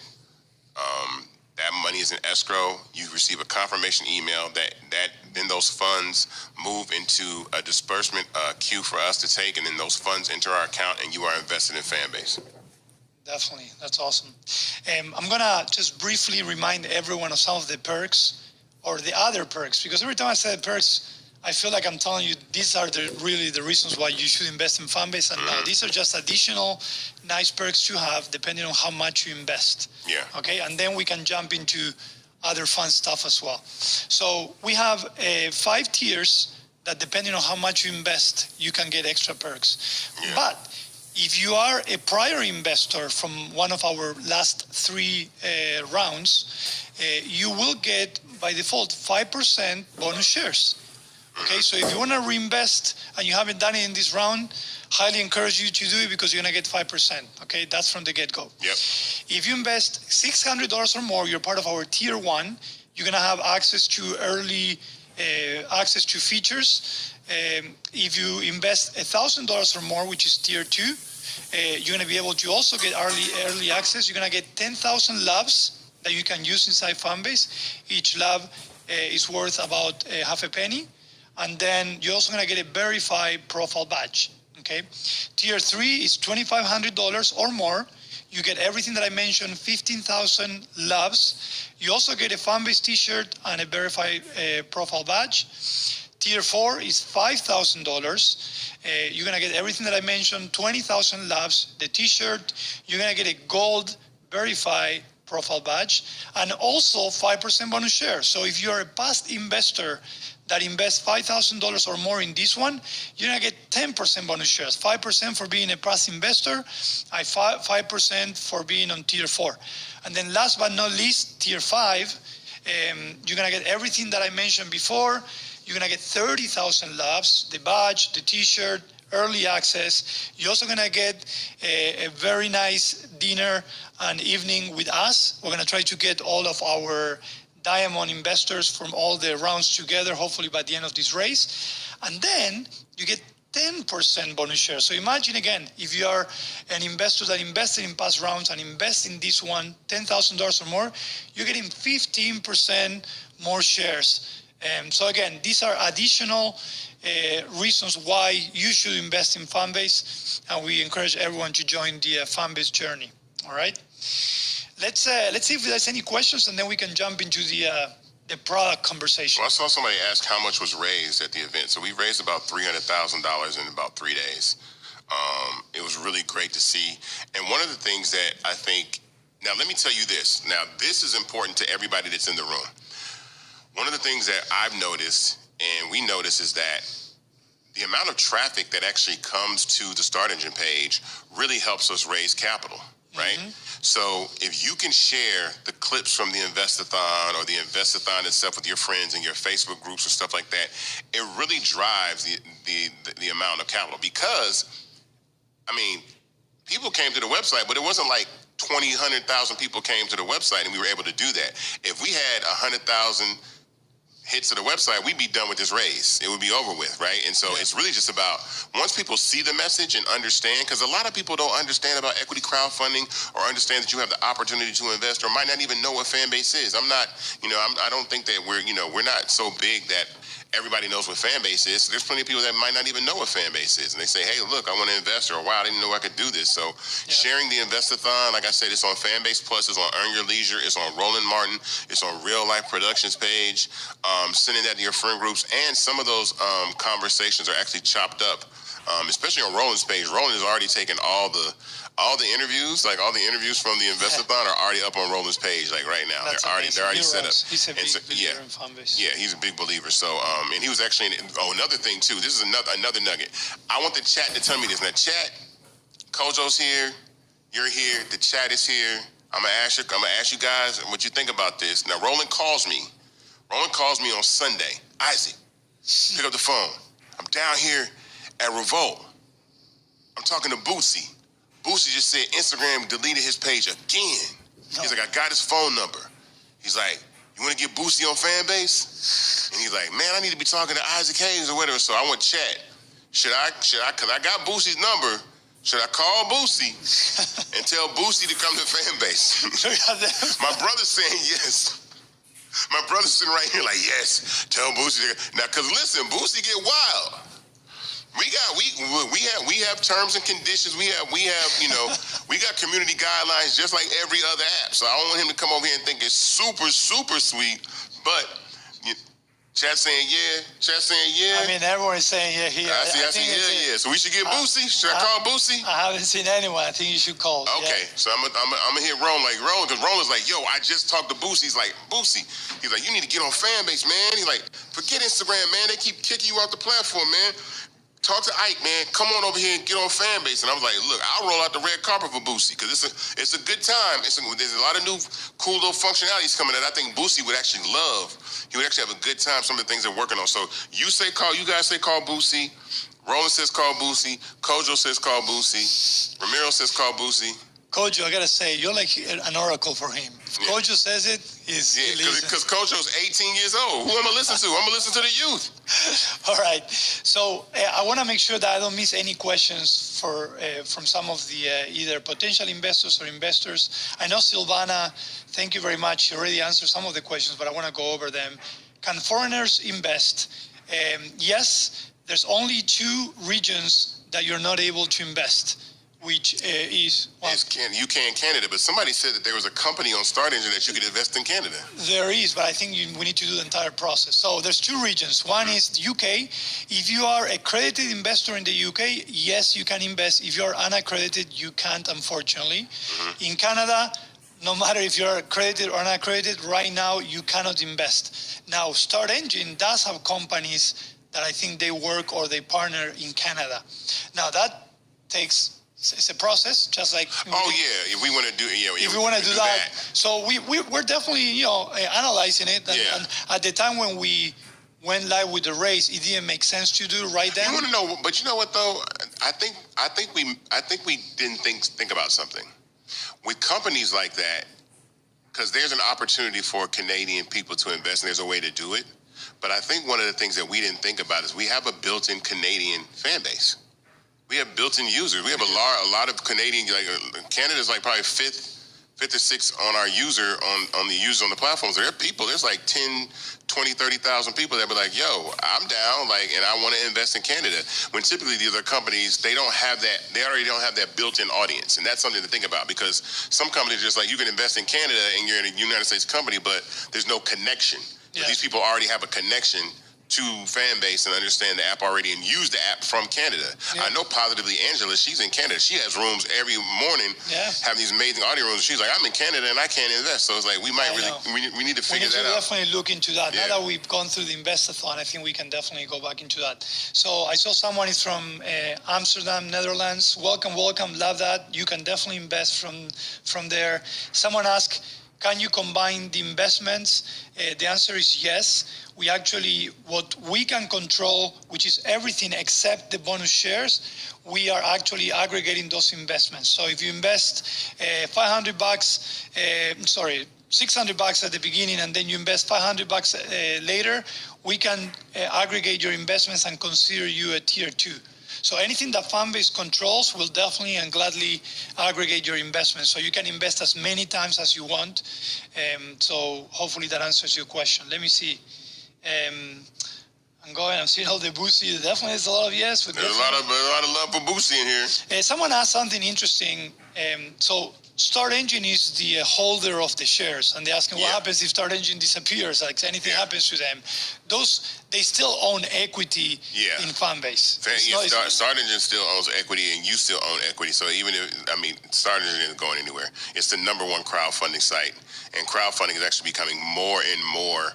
that money is in escrow. You receive a confirmation email that then those funds move into a disbursement queue for us to take, and then those funds enter our account, and you are invested in Fanbase. Definitely. That's awesome. I'm going to just briefly remind everyone of some of the perks or the other perks, because every time I say perks, I feel like I'm telling you, these are really the reasons why you should invest in Fanbase. And these are just additional nice perks to have depending on how much you invest. Yeah. Okay. And then we can jump into other fun stuff as well. So we have 5 tiers that depending on how much you invest, you can get extra perks. Yeah. But if you are a prior investor from one of our last 3 rounds, you will get by default 5% bonus shares. Okay, so if you want to reinvest and you haven't done it in this round, highly encourage you to do it because you're going to get 5%. Okay, that's from the get-go. Yep. If you invest $600 or more, you're part of our tier 1. You're going to have access to early access to features. If you invest $1,000 or more, which is tier 2, you're going to be able to also get early access. You're going to get 10,000 labs that you can use inside Fanbase. Each lab is worth about half a penny. And then you're also going to get a verified profile badge. Okay. Tier 3 is $2,500 or more. You get everything that I mentioned, 15,000 labs. You also get a Fanbase t-shirt and a verified profile badge. Tier 4 is $5,000. You're going to get everything that I mentioned, 20,000 labs, the t-shirt. You're going to get a gold verified profile badge and also 5% bonus share. So if you're a past investor that invests $5,000 or more in this one, you're going to get 10% bonus shares, 5% for being a past investor, and 5% for being on tier 4. And then last but not least, tier 5, you're going to get everything that I mentioned before. You're going to get 30,000 labs, the badge, the t-shirt, early access. You're also going to get a very nice dinner and evening with us. We're going to try to get all of our diamond investors from all the rounds together, hopefully by the end of this race. And then you get 10% bonus share. So imagine again, if you are an investor that invested in past rounds and invest in this one, $10,000 or more, you're getting 15% more shares. So again, these are additional reasons why you should invest in Fanbase, and we encourage everyone to join the Fanbase journey. All right. Let's see if there's any questions, and then we can jump into the product conversation. Well, I saw somebody ask how much was raised at the event. So we raised about $300,000 in about 3 days. It was really great to see. And one of the things that I think, now let me tell you this. Now, this is important to everybody that's in the room. One of the things that I've noticed, and we notice, is that the amount of traffic that actually comes to the Start Engine page really helps us raise capital, right? Mm-hmm. So if you can share the clips from the Investathon or the Investathon itself with your friends and your Facebook groups and stuff like that, it really drives the amount of capital. Because, I mean, people came to the website, but it wasn't like 100,000 people came to the website and we were able to do that. If we had 100,000 hits to the website, we'd be done with this race. It would be over with, right? And so it's really just about, once people see the message and understand, because a lot of people don't understand about equity crowdfunding or understand that you have the opportunity to invest or might not even know what Fanbase is. I don't think that we're not so big that everybody knows what Fanbase is. There's plenty of people that might not even know what Fanbase is. And they say, hey, look, I want to invest, or wow, I didn't know I could do this. So sharing the Investathon, like I said, it's on Fanbase Plus, it's on Earn Your Leisure, it's on Roland Martin, it's on Real Life Productions page. Sending that to your friend groups, and some of those conversations are actually chopped up, especially on Roland's page. Roland has already taken all the interviews, like all the interviews from the Investathon are already up on Roland's page, like right now. They're already set up. He's a big believer in Fanbase. Yeah, he's a big believer. So, and he was actually another thing too. This is another nugget. I want the chat to tell me this. Now, chat, Kojo's here, you're here, the chat is here. I'm gonna ask you guys what you think about this. Now, Roland calls me on Sunday. Isaac, pick up the phone. I'm down here at Revolt. I'm talking to Boosie. Boosie just said Instagram deleted his page again. He's like, I got his phone number. He's like, you want to get Boosie on Fanbase? And he's like, man, I need to be talking to Isaac Hayes or whatever. So I want chat. Should I, because I got Boosie's number, should I call Boosie and tell Boosie to come to Fanbase? My brother's saying yes. My brother's sitting right here like, yes, tell Boosie to. Now, because listen, Boosie get wild. We have terms and conditions. We have we got community guidelines just like every other app. So I don't want him to come over here and think it's super, super sweet. But Chat saying yeah. Chat saying yeah. I mean, everyone is saying yeah here. I see yeah. So we should get Boosie. Should I call Boosie? I haven't seen anyone. I think you should call. Okay, yeah. so I'm gonna hit Rome because Rome is like, yo, I just talked to Boosie. He's like, Boosie. He's like, you need to get on Fanbase, man. He's like, forget Instagram, man. They keep kicking you off the platform, man. Talk to Ike, man. Come on over here and get on Fanbase. And I was like, look, I'll roll out the red carpet for Boosie because it's a good time. There's a lot of new cool little functionalities coming that I think Boosie would actually love. He would actually have a good time. Some of the things they're working on. So you guys say call Boosie. Roland says call Boosie. Kojo says call Boosie. Ramiro says call Boosie. Kojo, I gotta say, you're like an oracle for him. If Kojo says it, because Kojo's 18 years old. Who am I gonna listen to? I'm gonna listen to the youth. All right. So I want to make sure that I don't miss any questions from some of the either potential investors or investors. I know Silvana, thank you very much. You already answered some of the questions, but I want to go over them. Can foreigners invest? Yes. There's only 2 regions that you're not able to invest, which is... Well, you can Canada, but somebody said that there was a company on Start Engine that you could invest in Canada. There is, but I think we need to do the entire process. So there's 2 regions. One is the UK. If you are a accredited investor in the UK, yes, you can invest. If you're unaccredited, you can't, unfortunately. In Canada, no matter if you're accredited or unaccredited, right now you cannot invest. Now, Start Engine does have companies that I think they work or they partner in Canada. Now, that takes... It's a process, just like... if we want to do... if we want to do that. So we're definitely, analyzing it. And at the time when we went live with the race, it didn't make sense to do right then. You want to know, but you know what, though? I think we didn't think about something. With companies like that, because there's an opportunity for Canadian people to invest, and there's a way to do it. But I think one of the things that we didn't think about is we have a built-in Canadian fan base. We have built-in users. We have a lot of Canadian, Canada's like probably fifth or sixth on our on the users on the platforms. There are people, there's like 10, 20, 30,000 people that be like, yo, I'm down, and I want to invest in Canada. When typically the other companies, they already don't have that built-in audience. And that's something to think about because some companies are just like, you can invest in Canada and you're in a United States company, but there's no connection. Yeah. These people already have a connection to Fanbase and understand the app already and use the app from Canada. Yeah. I know positively Angela, she's in Canada. She has rooms every morning, have these amazing audio rooms. She's like, I'm in Canada and I can't invest. So it's like, we need to figure that out. We need to definitely look into that. Yeah. Now that we've gone through the Investathon, I think we can definitely go back into that. So I saw someone is from Amsterdam, Netherlands. Welcome. Love that. You can definitely invest from there. Someone asked, can you combine the investments? The answer is yes. We actually, what we can control, which is everything except the bonus shares, we are actually aggregating those investments. So if you invest $600 at the beginning and then you invest $500 later, we can aggregate your investments and consider you a tier 2. So anything that Fanbase controls will definitely and gladly aggregate your investments. So you can invest as many times as you want. So hopefully that answers your question. Let me see. I'm seeing all the Boosie. Definitely there's a lot of yes. There's a lot of love for Boosie in here. Someone asked something interesting. So Start Engine is the holder of the shares, and they're asking what happens if Start Engine disappears, like anything happens to them. They still own equity in Fanbase. Start Engine still owns equity, and you still own equity. So even Start Engine isn't going anywhere. It's the #1 crowdfunding site, and crowdfunding is actually becoming more and more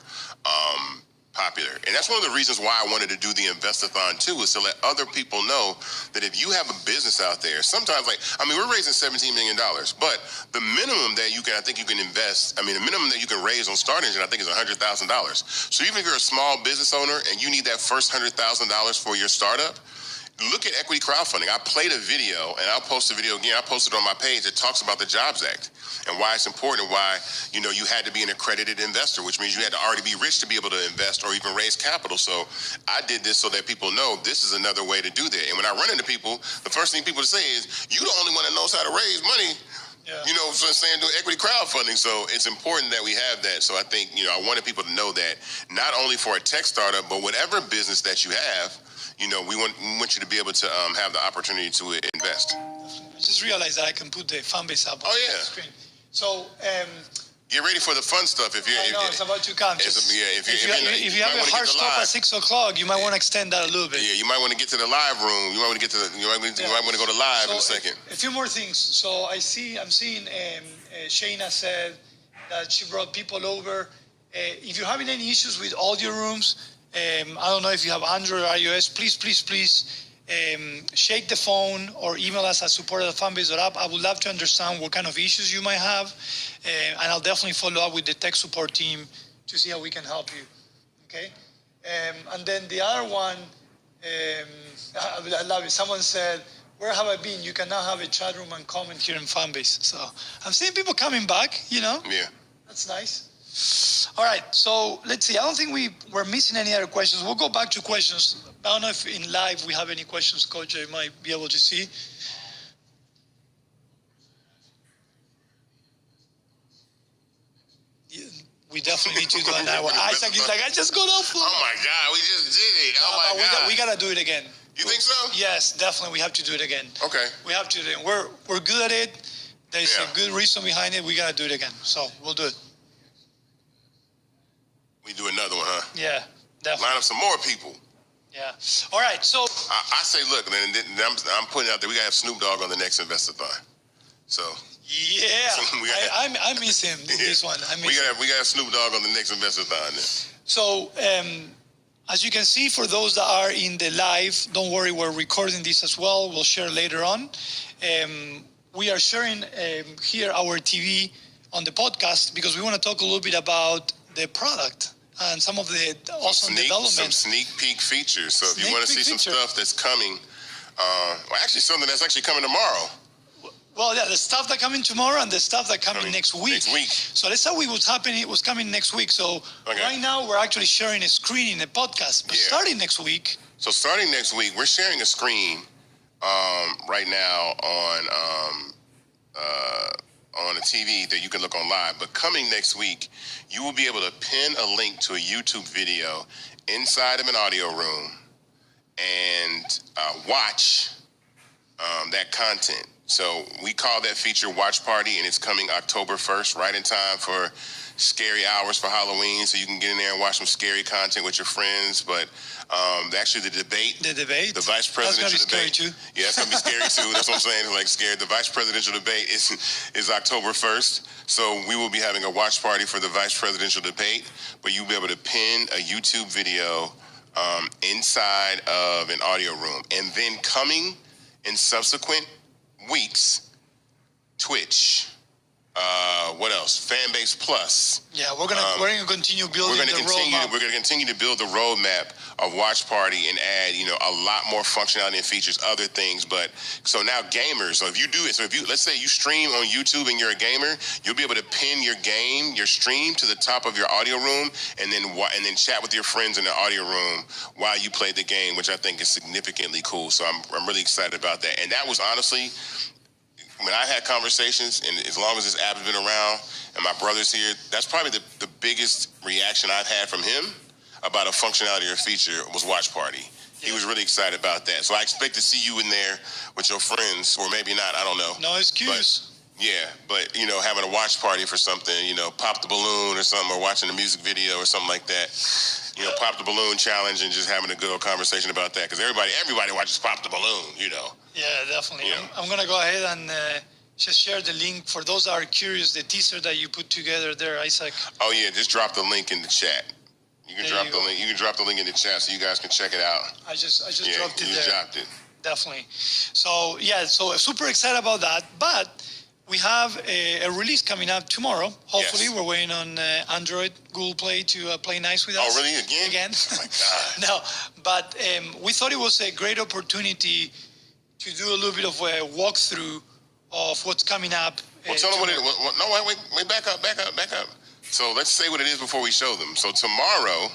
popular. And that's one of the reasons why I wanted to do the Investathon too, is to let other people know that if you have a business out there, sometimes we're raising $17 million, but the minimum that I think you can invest, the minimum that you can raise on Start Engine, I think is $100,000. So even if you're a small business owner and you need that first $100,000 for your startup, look at equity crowdfunding. I played a video, and I'll post the video again. I posted on my page that talks about the Jobs Act and why it's important, and why you had to be an accredited investor, which means you had to already be rich to be able to invest or even raise capital. So I did this so that people know this is another way to do that. And when I run into people, the first thing people say is, "You the only one that knows how to raise money." Yeah. So saying do equity crowdfunding. So it's important that we have that. So I think, I wanted people to know that not only for a tech startup, but whatever business that you have, we want you to be able to have the opportunity to invest. I just realized that I can put the Fanbase app on the screen. So, Get ready for the fun stuff. If it's about to come. If you have a hard stop at 6 o'clock, you might want to extend that a little bit. Yeah, you might want to get to the live room. You might want to go to live in a second. A few more things. So I'm seeing Shayna said that she brought people over. If you're having any issues with audio rooms, I don't know if you have Android or iOS, please. Shake the phone or email us at support@fanbase.app. I would love to understand what kind of issues you might have, and I'll definitely follow up with the tech support team to see how we can help you. Okay, and then the other one, I love it. Someone said, "Where have I been? You can now have a chat room and comment here in Fanbase." So I'm seeing people coming back. Yeah, that's nice. All right, so let's see. I don't think we're missing any other questions. We'll go back to questions. I don't know if in live we have any questions, Coach. You might be able to see. Yeah, we definitely need to do another one. Isaac is like, I just got off. Oh my God, we just did it. Oh my God. We gotta do it again. You think so? Yes, definitely. We have to do it again. Okay. We have to do it. We're good at it. There's a good reason behind it. We gotta do it again. So we'll do it. We do another one, huh? Yeah, definitely. Line up some more people. Yeah. All right. So I say, look, I'm putting out there. We gotta have Snoop Dogg on the next Investor-thon. So. Yeah. I miss him. This one. We gotta have Snoop Dogg on the next Investor-thon. Then. So as you can see, for those that are in the live, don't worry, we're recording this as well. We'll share later on. We are sharing here our TV on the podcast because we want to talk a little bit about the product and some of the awesome developments. Some sneak peek features. So if you want to see some stuff that's coming, actually something that's actually coming tomorrow. Well, yeah, the stuff that coming tomorrow and the stuff that coming next week. Next week. So let's say it was coming next week. So right now we're actually sharing a screen in a podcast. But starting next week. So starting next week, we're sharing a screen right now on a TV that you can look on live. But coming next week, you will be able to pin a link to a YouTube video inside of an audio room and watch that content. So we call that feature Watch Party, and it's coming October 1st, right in time for scary hours for Halloween. So you can get in there and watch some scary content with your friends. But actually the debate. The vice presidential debate. Too. Yeah, that's going to be scary too. That's what I'm saying. Like scared. The vice presidential debate is October 1st. So we will be having a watch party for the vice presidential debate. But you'll be able to pin a YouTube video inside of an audio room. And then coming in subsequent weeks, Twitch. What else? Fanbase Plus. Yeah, we're gonna continue building the roadmap. We're gonna continue to build the roadmap of Watch Party and add, a lot more functionality and features, other things. But so now gamers. So if you let's say you stream on YouTube and you're a gamer, you'll be able to pin your stream to the top of your audio room, and then chat with your friends in the audio room while you play the game, which I think is significantly cool. So I'm really excited about that. And that was honestly, when I had conversations, and as long as this app has been around and my brother's here, that's probably the biggest reaction I've had from him about a functionality or feature was Watch Party. He was really excited about that. So I expect to see you in there with your friends, or maybe not, I don't know. No excuse. But having a watch party for something, pop the balloon or something, or watching a music video or something like that. Pop the balloon challenge and just having a good old conversation about that. Because everybody watches Pop the Balloon, Yeah, definitely. I'm going to go ahead and just share the link for those that are curious, the teaser that you put together there, Isaac. Oh, yeah, just drop the link in the chat. You can drop the link. You can drop the link in the chat so you guys can check it out. I just dropped it there. Dropped it. Definitely. So super excited about that. But we have a release coming up tomorrow. Hopefully, we're waiting on Android, Google Play to play nice with us. Oh, really? Again? Oh my God. No, but we thought it was a great opportunity to do a little bit of a walkthrough of what's coming up. Well, tell them what it is. No, wait, back up. So let's say what it is before we show them. So tomorrow,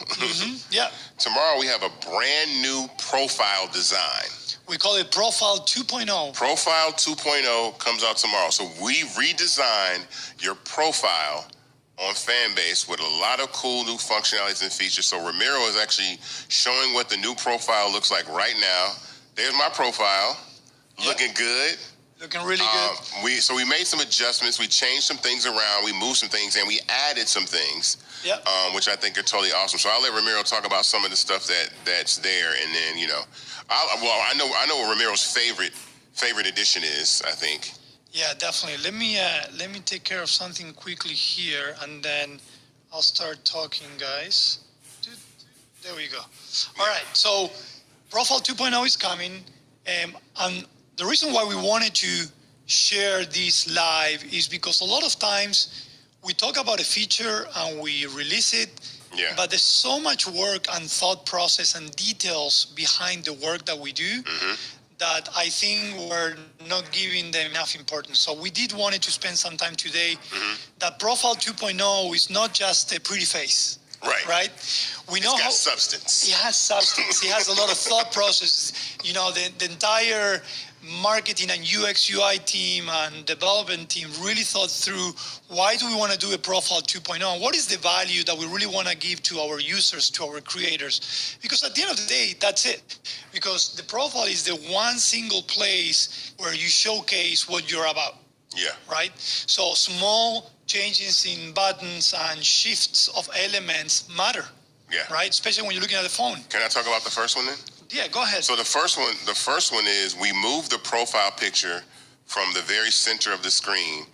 tomorrow we have a brand new profile design. We call it Profile 2.0. Profile 2.0 comes out tomorrow. So we redesigned your profile on Fanbase with a lot of cool new functionalities and features. So Ramiro is actually showing what the new profile looks like right now. There's my profile, looking good. Looking really good. So we made some adjustments. We changed some things around. We moved some things, and we added some things, which I think are totally awesome. So I'll let Ramiro talk about some of the stuff that's there, and then I know what Ramiro's favorite edition is. I think. Yeah, definitely. Let me take care of something quickly here, and then I'll start talking, guys. There we go. All right. So Profile 2.0 is coming, and the reason why we wanted to share this live is because a lot of times we talk about a feature and we release it, but there's so much work and thought process and details behind the work that we do that I think we're not giving them enough importance. So we did wanted to spend some time today that Profile 2.0 is not just a pretty face. Right. We know it's got substance. It has substance. It has a lot of thought processes. The entire marketing and UX UI team and development team really thought through why do we want to do a Profile 2.0 and what is the value that we really want to give to our users, to our creators. Because at the end of the day, that's it. Because the profile is the one single place where you showcase what you're about. Yeah. Right? So small changes in buttons and shifts of elements matter. Yeah. Right? Especially when you're looking at the phone. Can I talk about the first one then? Yeah, go ahead. So the first one is we moved the profile picture from the very center of the screen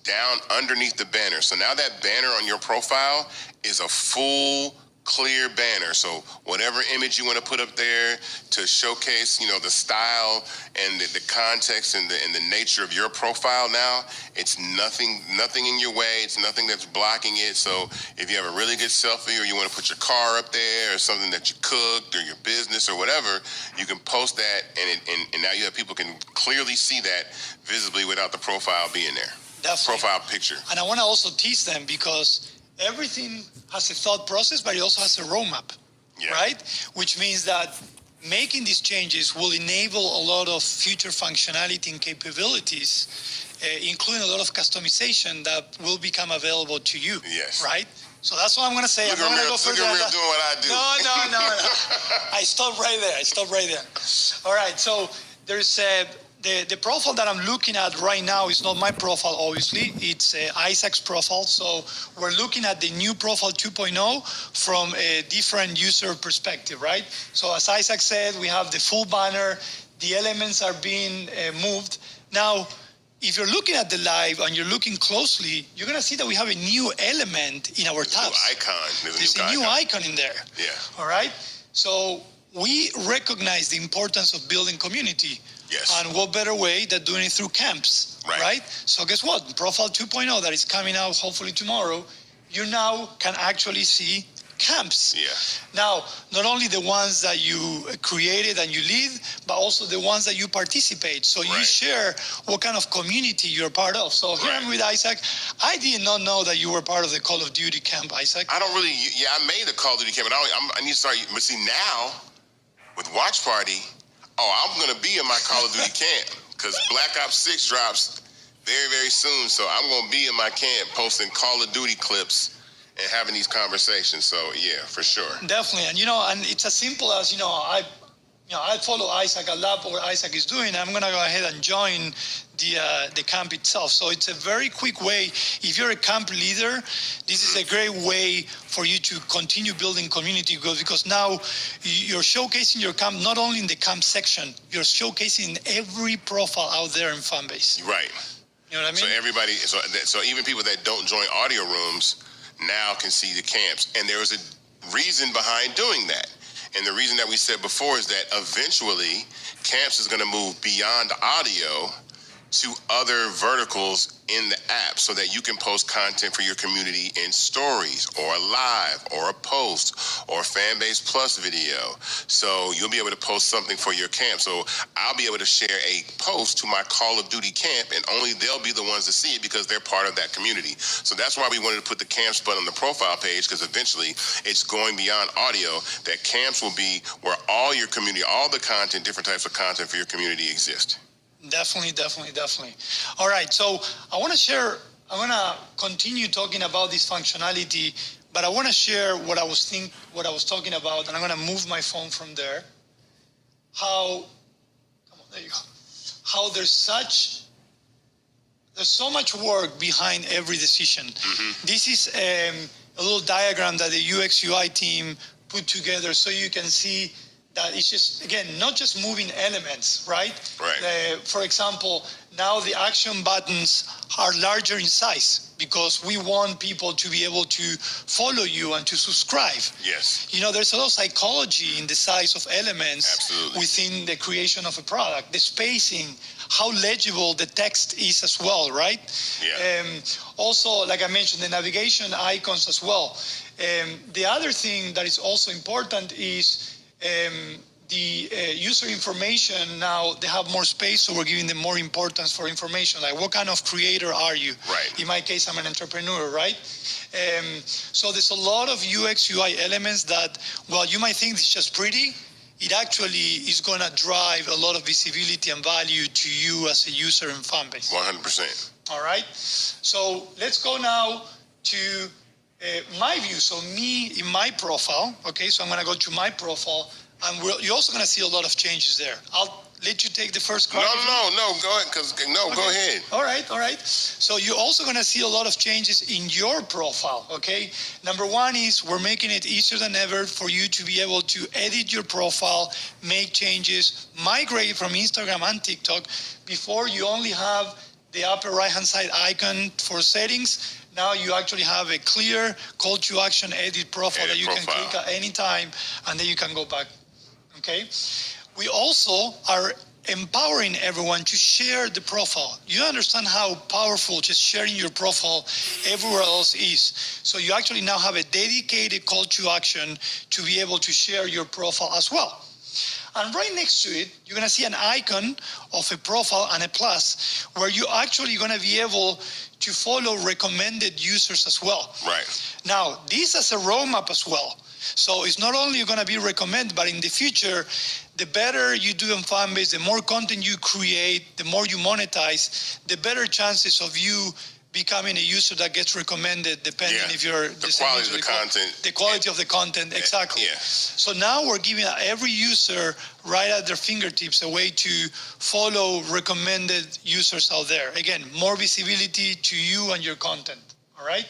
down underneath the banner. So now that banner on your profile is a full clear banner. So whatever image you want to put up there to showcase, the style and the context and the nature of your profile now, it's nothing in your way. It's nothing that's blocking it. So if you have a really good selfie or you want to put your car up there or something that you cooked or your business or whatever, you can post that and now you have people can clearly see that visibly without the profile being there. Definitely. Profile picture. And I want to also tease them because everything has a thought process, but it also has a roadmap, right? Which means that making these changes will enable a lot of future functionality and capabilities, including a lot of customization that will become available to you, right? So that's what I'm going to say. I'm not going to go further. Look at doing what I do. No. I stopped right there. All right, so there's the profile that I'm looking at right now is not my profile, obviously. It's Isaac's profile. So we're looking at the new Profile 2.0 from a different user perspective, right? So as Isaac said, we have the full banner. The elements are being moved. Now, if you're looking at the live and you're looking closely, you're going to see that we have a new element in our tabs. There's a new icon in there. Yeah. All right? So we recognize the importance of building community. Yes. And what better way than doing it through camps, right? So guess what? Profile 2.0 that is coming out hopefully tomorrow, you now can actually see camps. Yeah. Now, not only the ones that you created and you lead, but also the ones that you participate. So you share what kind of community you're part of. So here I'm with Isaac. I did not know that you were part of the Call of Duty camp, Isaac. I don't really, I made the Call of Duty camp, but I need to start, but see now, with Watch Party, I'm going to be in my Call of Duty camp because Black Ops 6 drops very, very soon. So I'm going to be in my camp posting Call of Duty clips and having these conversations. So, yeah, for sure. Definitely. And, and it's as simple as, I follow Isaac a lot, what Isaac is doing. I'm going to go ahead and join the camp itself. So it's a very quick way. If you're a camp leader, this is a great way for you to continue building community growth because now you're showcasing your camp not only in the camp section, you're showcasing every profile out there in Fanbase. Right. You know what I mean? So everybody, so even people that don't join audio rooms now can see the camps. And there was a reason behind doing that. And the reason that we said before is that eventually camps is going to move beyond audio to other verticals in the app so that you can post content for your community in stories or live or a post or Fanbase Plus video. So you'll be able to post something for your camp. So I'll be able to share a post to my Call of Duty camp and only they'll be the ones to see it because they're part of that community. So that's why we wanted to put the camps button on the profile page because eventually it's going beyond audio. That camps will be where all your community, all the content, different types of content for your community exist. Definitely. All right, so I want to continue talking about this functionality, but I want to share what I was talking about, and I'm going to move my phone from there. How there's such there's so much work behind every decision. This is a little diagram that the UX UI team put together so you can see that it's just, again, not just moving elements, right? Right. For example, now the action buttons are larger in size because we want people to be able to follow you and to subscribe. Yes. You know, there's a lot of psychology in the size of elements Absolutely. within the creation of a product, the spacing, how legible the text is as well, right? Yeah. Also, like I mentioned, the navigation icons as well. The other thing that is also important is the user information. Now they have more space, so we're giving them more importance for information, like what kind of creator are you? Right. In my case, I'm an entrepreneur, right? So there's a lot of UX UI elements that, while you might think it's just pretty, it actually is going to drive a lot of visibility and value to you as a user in Fanbase. 100%. All right. So let's go now to my view. So me in my profile. Okay. So I'm going to go to my profile, and you're also going to see a lot of changes there. I'll let you take the first crack. No, go ahead. Go ahead. All right. So you're also going to see a lot of changes in your profile, okay? Number one is we're making it easier than ever for you to be able to edit your profile, make changes, migrate from Instagram and TikTok. Before, you only have the upper right-hand side icon for settings. Now you actually have a clear call to action edit profile that you can click at any time, and then you can go back, okay? We also are empowering everyone to share the profile. You understand how powerful just sharing your profile everywhere else is. So you actually now have a dedicated call to action to be able to share your profile as well. And right next to it, you're going to see an icon of a profile and a plus, where you're actually going to be able to follow recommended users as well. Right. Now, this is a roadmap as well. So it's not only going to be recommended, but in the future, the better you do on Fanbase, the more content you create, the more you monetize, the better chances of you becoming a user that gets recommended, depending if you're the quality of the content. The quality of the content, exactly. Yeah. So now we're giving every user right at their fingertips a way to follow recommended users out there. Again, more visibility to you and your content. All right.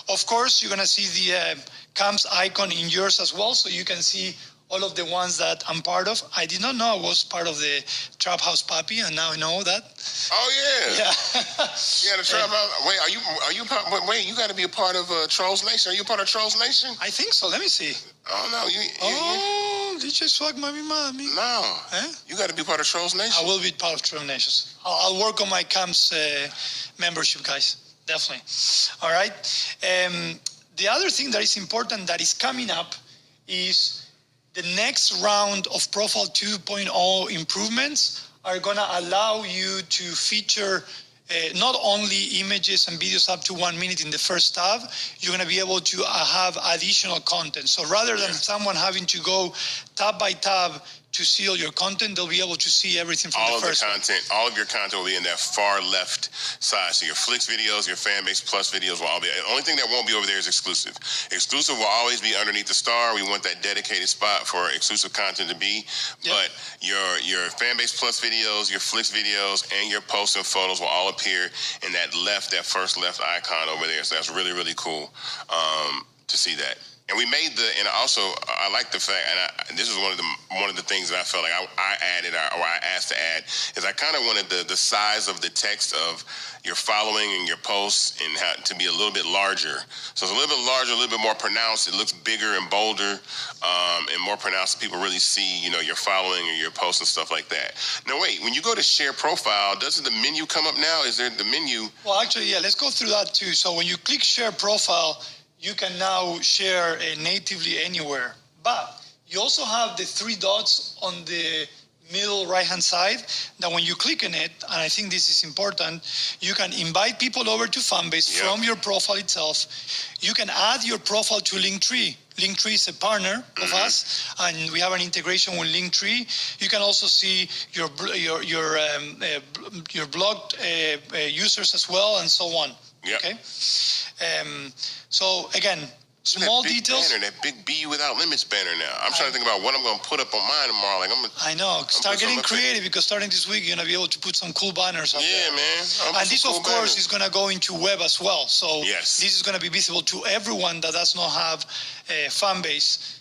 Of course, you're going to see the Camps icon in yours as well, so you can see all of the ones that I'm part of. I did not know I was part of the Trap House Papi, and now I know that. Oh yeah. Yeah. Yeah, the Trap House. Wait, are you part? Wait, you got to be a part of Trolls Nation. Are you a part of Trolls Nation? I think so. Let me see. Oh no, you DJ Swag, mami. No. Eh? You got to be part of Trolls Nation. I will be part of Trolls Nation. I'll work on my Camps membership, guys. Definitely. All right. The other thing that is important that is coming up is the next round of Profile 2.0 improvements are going to allow you to feature not only images and videos up to 1 minute in the first tab, you're going to be able to have additional content. So rather than someone having to go tab by tab to see all your content, they'll be able to see everything from the first all of your content will be in that far left side. So your Flicks videos, your Fanbase Plus videos will all be. The only thing that won't be over there is exclusive. Exclusive will always be underneath the star. We want that dedicated spot for exclusive content to be. Yep. But your Fanbase Plus videos, your Flicks videos, and your posts and photos will all appear in that first left icon over there. So that's really, really cool to see that. And we made and also I like the fact, and this is one of the things that I felt like I added or I asked to add, is I kind of wanted the size of the text of your following and your posts and how to be a little bit larger. So it's a little bit larger, a little bit more pronounced. It looks bigger and bolder and more pronounced. People really see, your following or your posts and stuff like that. Now wait, when you go to share profile, doesn't the menu come up now? Is there the menu? Well, actually, yeah. Let's go through that too. So when you click share profile, you can now share natively anywhere. But you also have the 3 dots on the middle right-hand side that when you click on it, and I think this is important, you can invite people over to Fanbase from your profile itself. You can add your profile to Linktree. Linktree is a partner of us, and we have an integration with Linktree. You can also see your blogged users as well, and so on. Yep. Okay. So again, small details. Banner, that big Be Without Limits banner now. I'm trying to think about what I'm going to put up on mine tomorrow. Like I know. Start getting creative because starting this week, you're going to be able to put some cool banners up there. Man. And this, of course, is going to go into web as well. So yes. This is going to be visible to everyone that does not have a Fanbase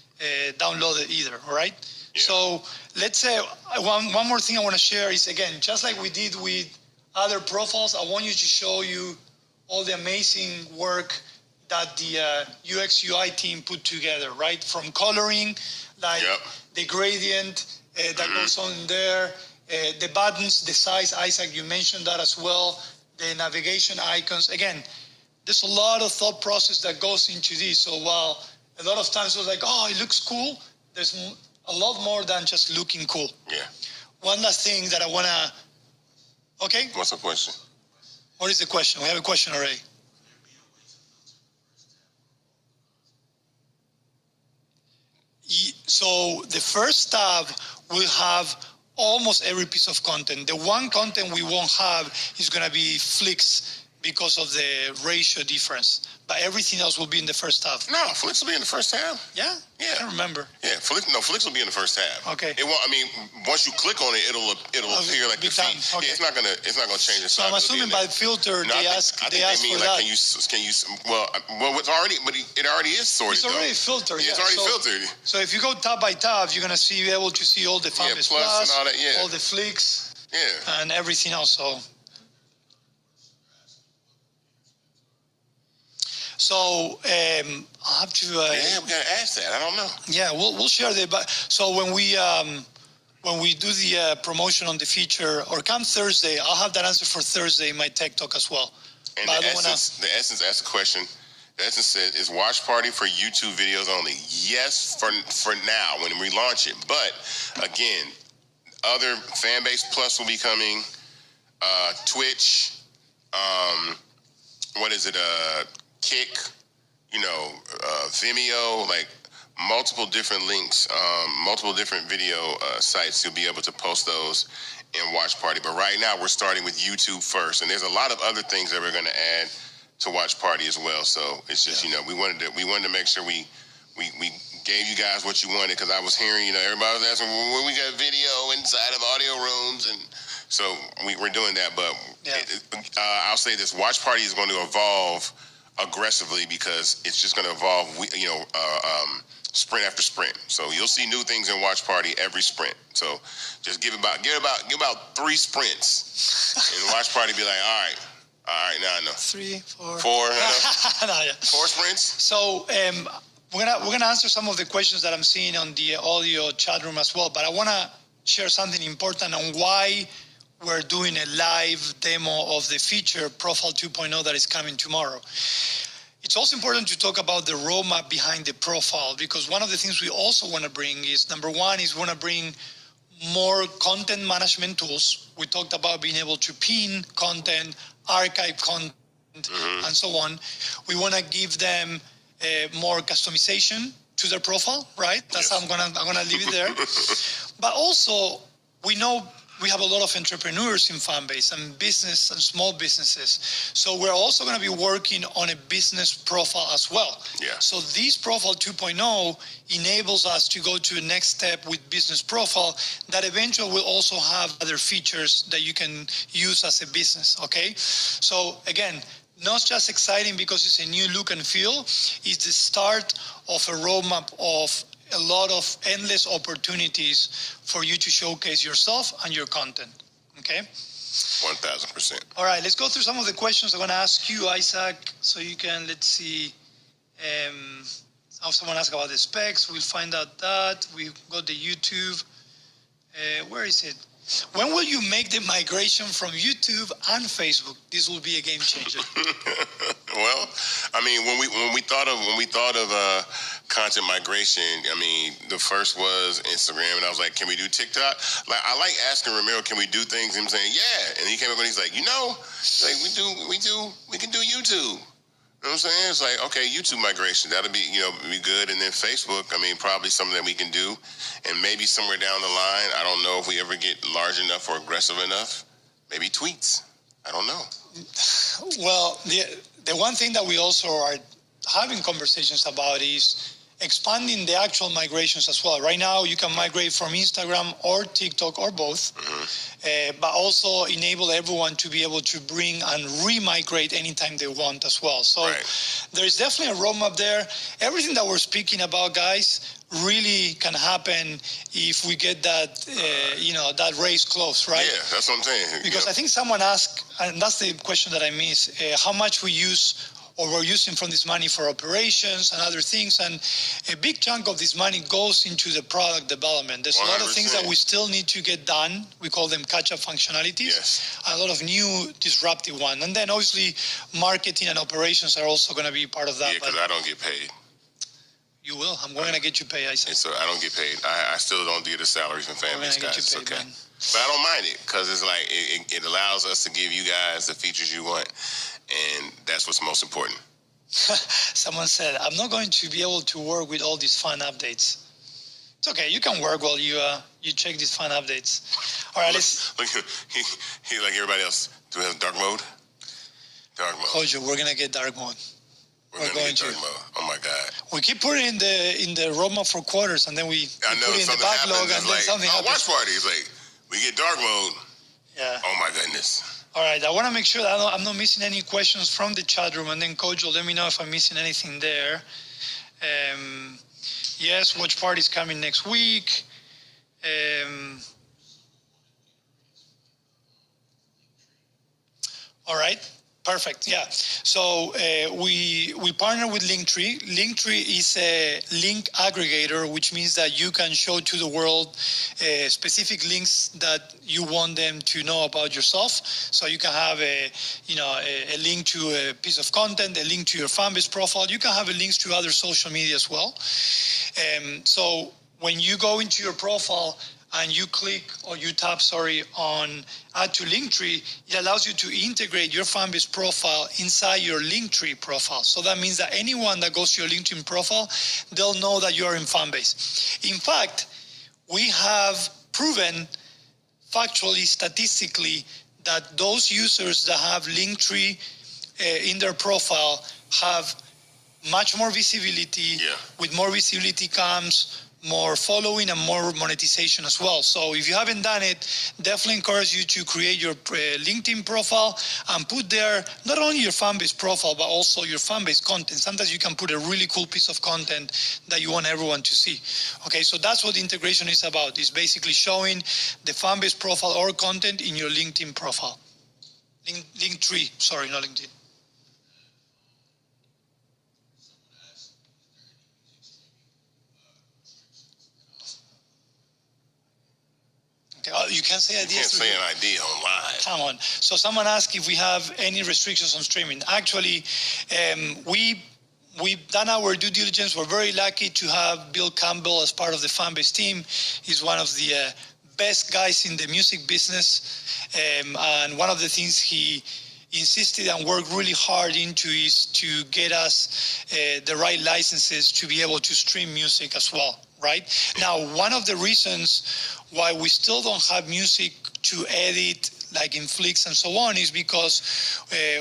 downloaded either, all right? Yeah. So let's say one more thing I want to share is, again, just like we did with other profiles, I want you to show you all the amazing work that the UX UI team put together, right? From coloring, like the gradient that goes on there, the buttons, the size, Isaac, you mentioned that as well, the navigation icons. Again, there's a lot of thought process that goes into this. So while a lot of times it was like, oh, it looks cool, there's a lot more than just looking cool. Yeah. One last thing that I want to, okay? What's the question? What is the question? We have a question already. So the first tab will have almost every piece of content. The one content we won't have is going to be flicks because of the ratio difference. But everything else will be in the first tab. No, flicks will be in the first tab. Yeah? Yeah. I can't remember. Yeah, flicks will be in the first tab. Okay. It won't. I mean, once you click on it, it'll appear like the feed. Okay. Yeah, it's not gonna change the size. So I'm assuming by filter they ask for that. Can you? Well, it's already, but it already is sorted. It's already filtered. Yeah, it's already filtered. So if you go tab by tab, you're gonna be able to see all the Fanbase Plus, and all that. Yeah. All the flicks. Yeah. And everything else. So I have to. We gotta ask that. I don't know. Yeah, we'll share the. So when we do the promotion on the feature, or come Thursday, I'll have that answer for Thursday in my tech talk as well. And the Essence asked a question. The Essence said, "Is Watch Party for YouTube videos only?" Yes, for now when we launch it. But again, other Fanbase Plus will be coming. Twitch. What is it? Kick, Vimeo, like multiple different links, multiple different video sites. You'll be able to post those in Watch Party. But right now we're starting with YouTube first, and there's a lot of other things that we're going to add to Watch Party as well. So it's just we wanted to make sure we gave you guys what you wanted, because I was hearing everybody was asking, well, when we got video inside of audio rooms, and so we're doing that. But I'll say this: Watch Party is going to evolve aggressively, because it's just going to evolve, sprint after sprint. So you'll see new things in Watch Party every sprint. So just give about 3 sprints, and Watch Party be like, all right, now I know. 3, 4. 4. No, yeah. 4 sprints. So we're gonna answer some of the questions that I'm seeing on the audio chat room as well. But I want to share something important on why we're doing a live demo of the feature Profile 2.0 that is coming tomorrow. It's also important to talk about the roadmap behind the profile, because one of the things we also want to bring is, number one, is we want to bring more content management tools. We talked about being able to pin content, archive content, and so on. We want to give them more customization to their profile, right? That's how I'm gonna leave it there. But also, we know we have a lot of entrepreneurs in Fanbase and business and small businesses. So we're also going to be working on a business profile as well. Yeah. So this Profile 2.0 enables us to go to the next step with business profile that eventually will also have other features that you can use as a business, okay? So again, not just exciting because it's a new look and feel, it's the start of a roadmap of a lot of endless opportunities for you to showcase yourself and your content, okay? 1,000%. All right, let's go through some of the questions I'm going to ask you, Isaac, so you can, let's see, someone asked about the specs. We'll find out that. We've got the YouTube. Where is it? When will you make the migration from YouTube and Facebook? This will be a game changer. Well, I mean, when we thought of content migration, I mean, the first was Instagram, and I was like, can we do TikTok? Like, I like asking Ramiro, can we do things? And I'm saying, yeah. And he came up and he's like, we can do YouTube. You know what I'm saying? It's like, okay, YouTube migration, that'll be, be good. And then Facebook, I mean, probably something that we can do. And maybe somewhere down the line, I don't know if we ever get large enough or aggressive enough, maybe tweets. I don't know. Well, the one thing that we also having conversations about is expanding the actual migrations as well. Right now, you can migrate from Instagram or TikTok or both, but also enable everyone to be able to bring and re-migrate anytime they want as well. So there's definitely a roadmap there. Everything that we're speaking about, guys, really can happen if we get that, that race close, right? Yeah, that's what I'm saying. Because I think someone asked, and that's the question that I missed, how much we use or we're using from this money for operations and other things. And a big chunk of this money goes into the product development. There's 100%. A lot of things that we still need to get done. We call them catch-up functionalities. Yes. A lot of new disruptive ones. And then obviously marketing and operations are also going to be part of that. Yeah, because I don't get paid. You will. I'm going to get you paid, Isaac. So I don't get paid. I still don't get a salary from Fanbase, guys. It's okay. Man. But I don't mind it because it's like it allows us to give you guys the features you want, and that's what's most important. Someone said, I'm not going to be able to work with all these fun updates. It's okay. You can work while you check these fun updates. All right, let's... Look, he like everybody else. Do we have dark mode? Dark mode. Kojo, we're going to get dark mode. We're going to dark mode. Oh, my God. We keep putting in the roadmap for quarters, and then we I know, put it in the backlog, and then like, something happens. Watch party. It's like, we get dark mode. Yeah. Oh, my goodness. All right, I want to make sure that I'm not missing any questions from the chat room, and then Kojo, let me know if I'm missing anything there. Yes, watch party is coming next week. All right. Perfect. Yeah. So we partner with Linktree. Linktree is a link aggregator, which means that you can show to the world specific links that you want them to know about yourself. So you can have a link to a piece of content, a link to your Fanbase profile. You can have links to other social media as well. So when you go into your profile and you click or you tap, on Add to Linktree, it allows you to integrate your Fanbase profile inside your Linktree profile. So that means that anyone that goes to your LinkedIn profile, they'll know that you are in Fanbase. In fact, we have proven factually, statistically, that those users that have Linktree in their profile have much more visibility. Yeah. With more visibility comes more following and more monetization as well. So if you haven't done it, definitely encourage you to create your LinkedIn profile and put there not only your Fanbase profile, but also your Fanbase content. Sometimes you can put a really cool piece of content that you want everyone to see. Okay, so that's what the integration is about. It's basically showing the Fanbase profile or content in your LinkedIn profile. Linktree, sorry, not LinkedIn. You can't say ideas. You can't say an idea on live. Come on. So someone asked if we have any restrictions on streaming. Actually, we've done our due diligence. We're very lucky to have Bill Campbell as part of the Fanbase team. He's one of the best guys in the music business. And one of the things he insisted and worked really hard into is to get us the right licenses to be able to stream music as well. Right? Now, one of the reasons why we still don't have music to edit, like in Flix and so on, is because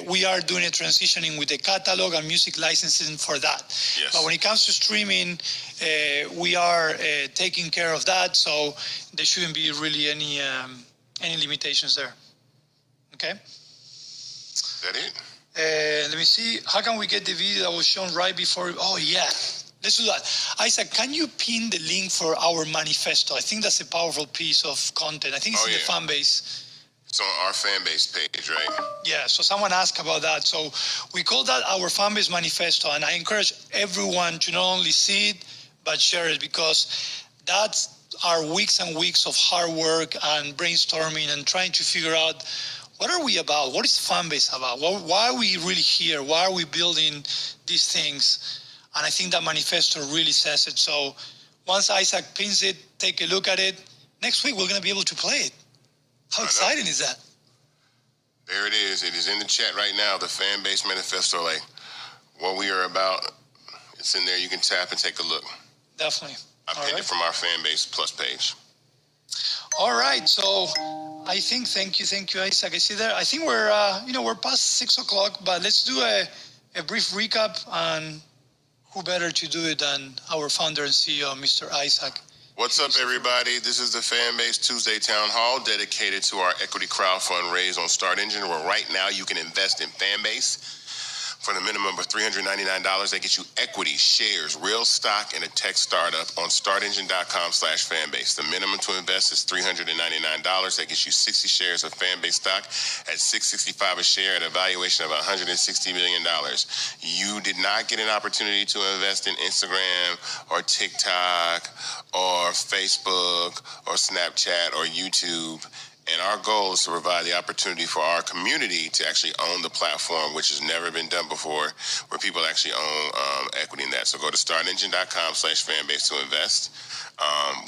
we are doing a transitioning with the catalog and music licensing for that. Yes. But when it comes to streaming, we are taking care of that, so there shouldn't be really any limitations there. Okay? Is that it? Let me see. How can we get the video that was shown right before? Oh, yeah. Let's do that. Isaac, can you pin the link for our manifesto? I think that's a powerful piece of content. I think it's in the Fanbase. It's on our Fanbase page, right? Yeah, so someone asked about that. So we call that our Fanbase manifesto, and I encourage everyone to not only see it, but share it, because that's our weeks and weeks of hard work and brainstorming and trying to figure out what are we about? What is Fanbase about? Why are we really here? Why are we building these things? And I think that manifesto really says it. So once Isaac pins it, take a look at it. Next week, we're going to be able to play it. How exciting is that? There it is. It is in the chat right now, the Fanbase manifesto, like what we are about. It's in there. You can tap and take a look. Definitely. I pinned it from our Fanbase Plus page. All right. So I think, thank you, Isaac. I see there. I think we're past 6 o'clock, but let's do a brief recap and who better to do it than our founder and CEO, Mr. Isaac? What's up, everybody? This is the Fanbase Tuesday Town Hall dedicated to our equity crowdfund raised on Start Engine, where right now you can invest in Fanbase. For the minimum of $399, they get you equity, shares, real stock, and a tech startup on startengine.com/fanbase. The minimum to invest is $399. That gets you 60 shares of Fanbase stock at $665 a share at a valuation of $160 million. You did not get an opportunity to invest in Instagram or TikTok or Facebook or Snapchat or YouTube. And our goal is to provide the opportunity for our community to actually own the platform, which has never been done before, where people actually own equity in that. So go to startengine.com/fanbase to invest.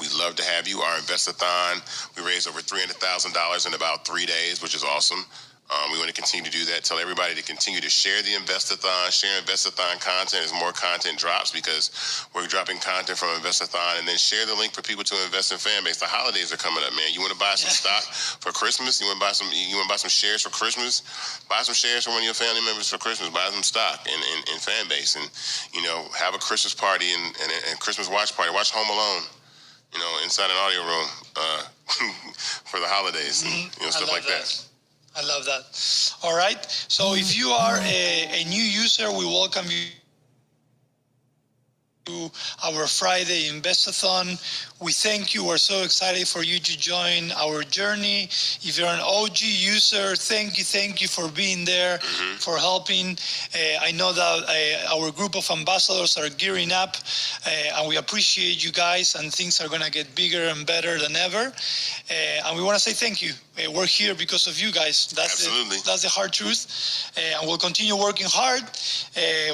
We'd love to have you. Our Investathon, we raised over $300,000 in about 3 days, which is awesome. We want to continue to do that. Tell everybody to continue to share the Investathon, share Investathon content as more content drops, because we're dropping content from Investathon, and then share the link for people to invest in Fanbase. The holidays are coming up, man. You want to buy some stock for Christmas? You want to buy some shares for Christmas? Buy some shares for one of your family members for Christmas. Buy some stock in Fanbase, and have a Christmas party and Christmas watch party. Watch Home Alone, inside an audio room for the holidays and stuff like that. I love that. All right. So if you are a new user, we welcome you to our Friday Investathon. We thank you. We're so excited for you to join our journey. If you're an OG user, thank you for being there, for helping. I know that our group of ambassadors are gearing up, and we appreciate you guys, and things are going to get bigger and better than ever. And we want to say thank you. We're here because of you guys. Absolutely. That's the hard truth. And we'll continue working hard.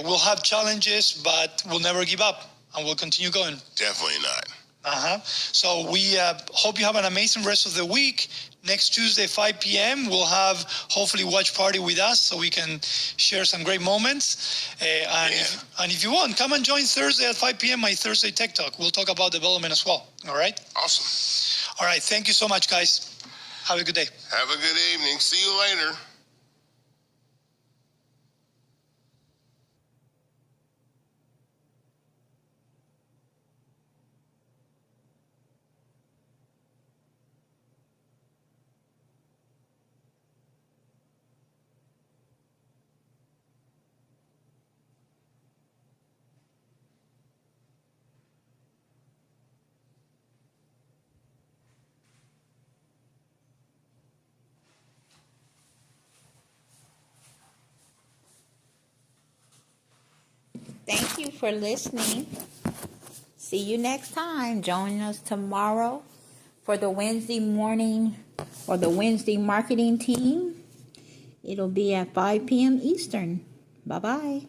We'll have challenges, but we'll never give up, and we'll continue going. Definitely not. So we hope you have an amazing rest of the week. Next Tuesday, 5 p.m., we'll have hopefully watch party with us so we can share some great moments. And if you want, come and join Thursday at 5 p.m., my Thursday Tech Talk. We'll talk about development as well. All right? Awesome. All right. Thank you so much, guys. Have a good day. Have a good evening. See you later. Thank you for listening. See you next time. Join us tomorrow for the Wednesday morning or the Wednesday marketing team. It'll be at 5 p.m. Eastern. Bye-bye.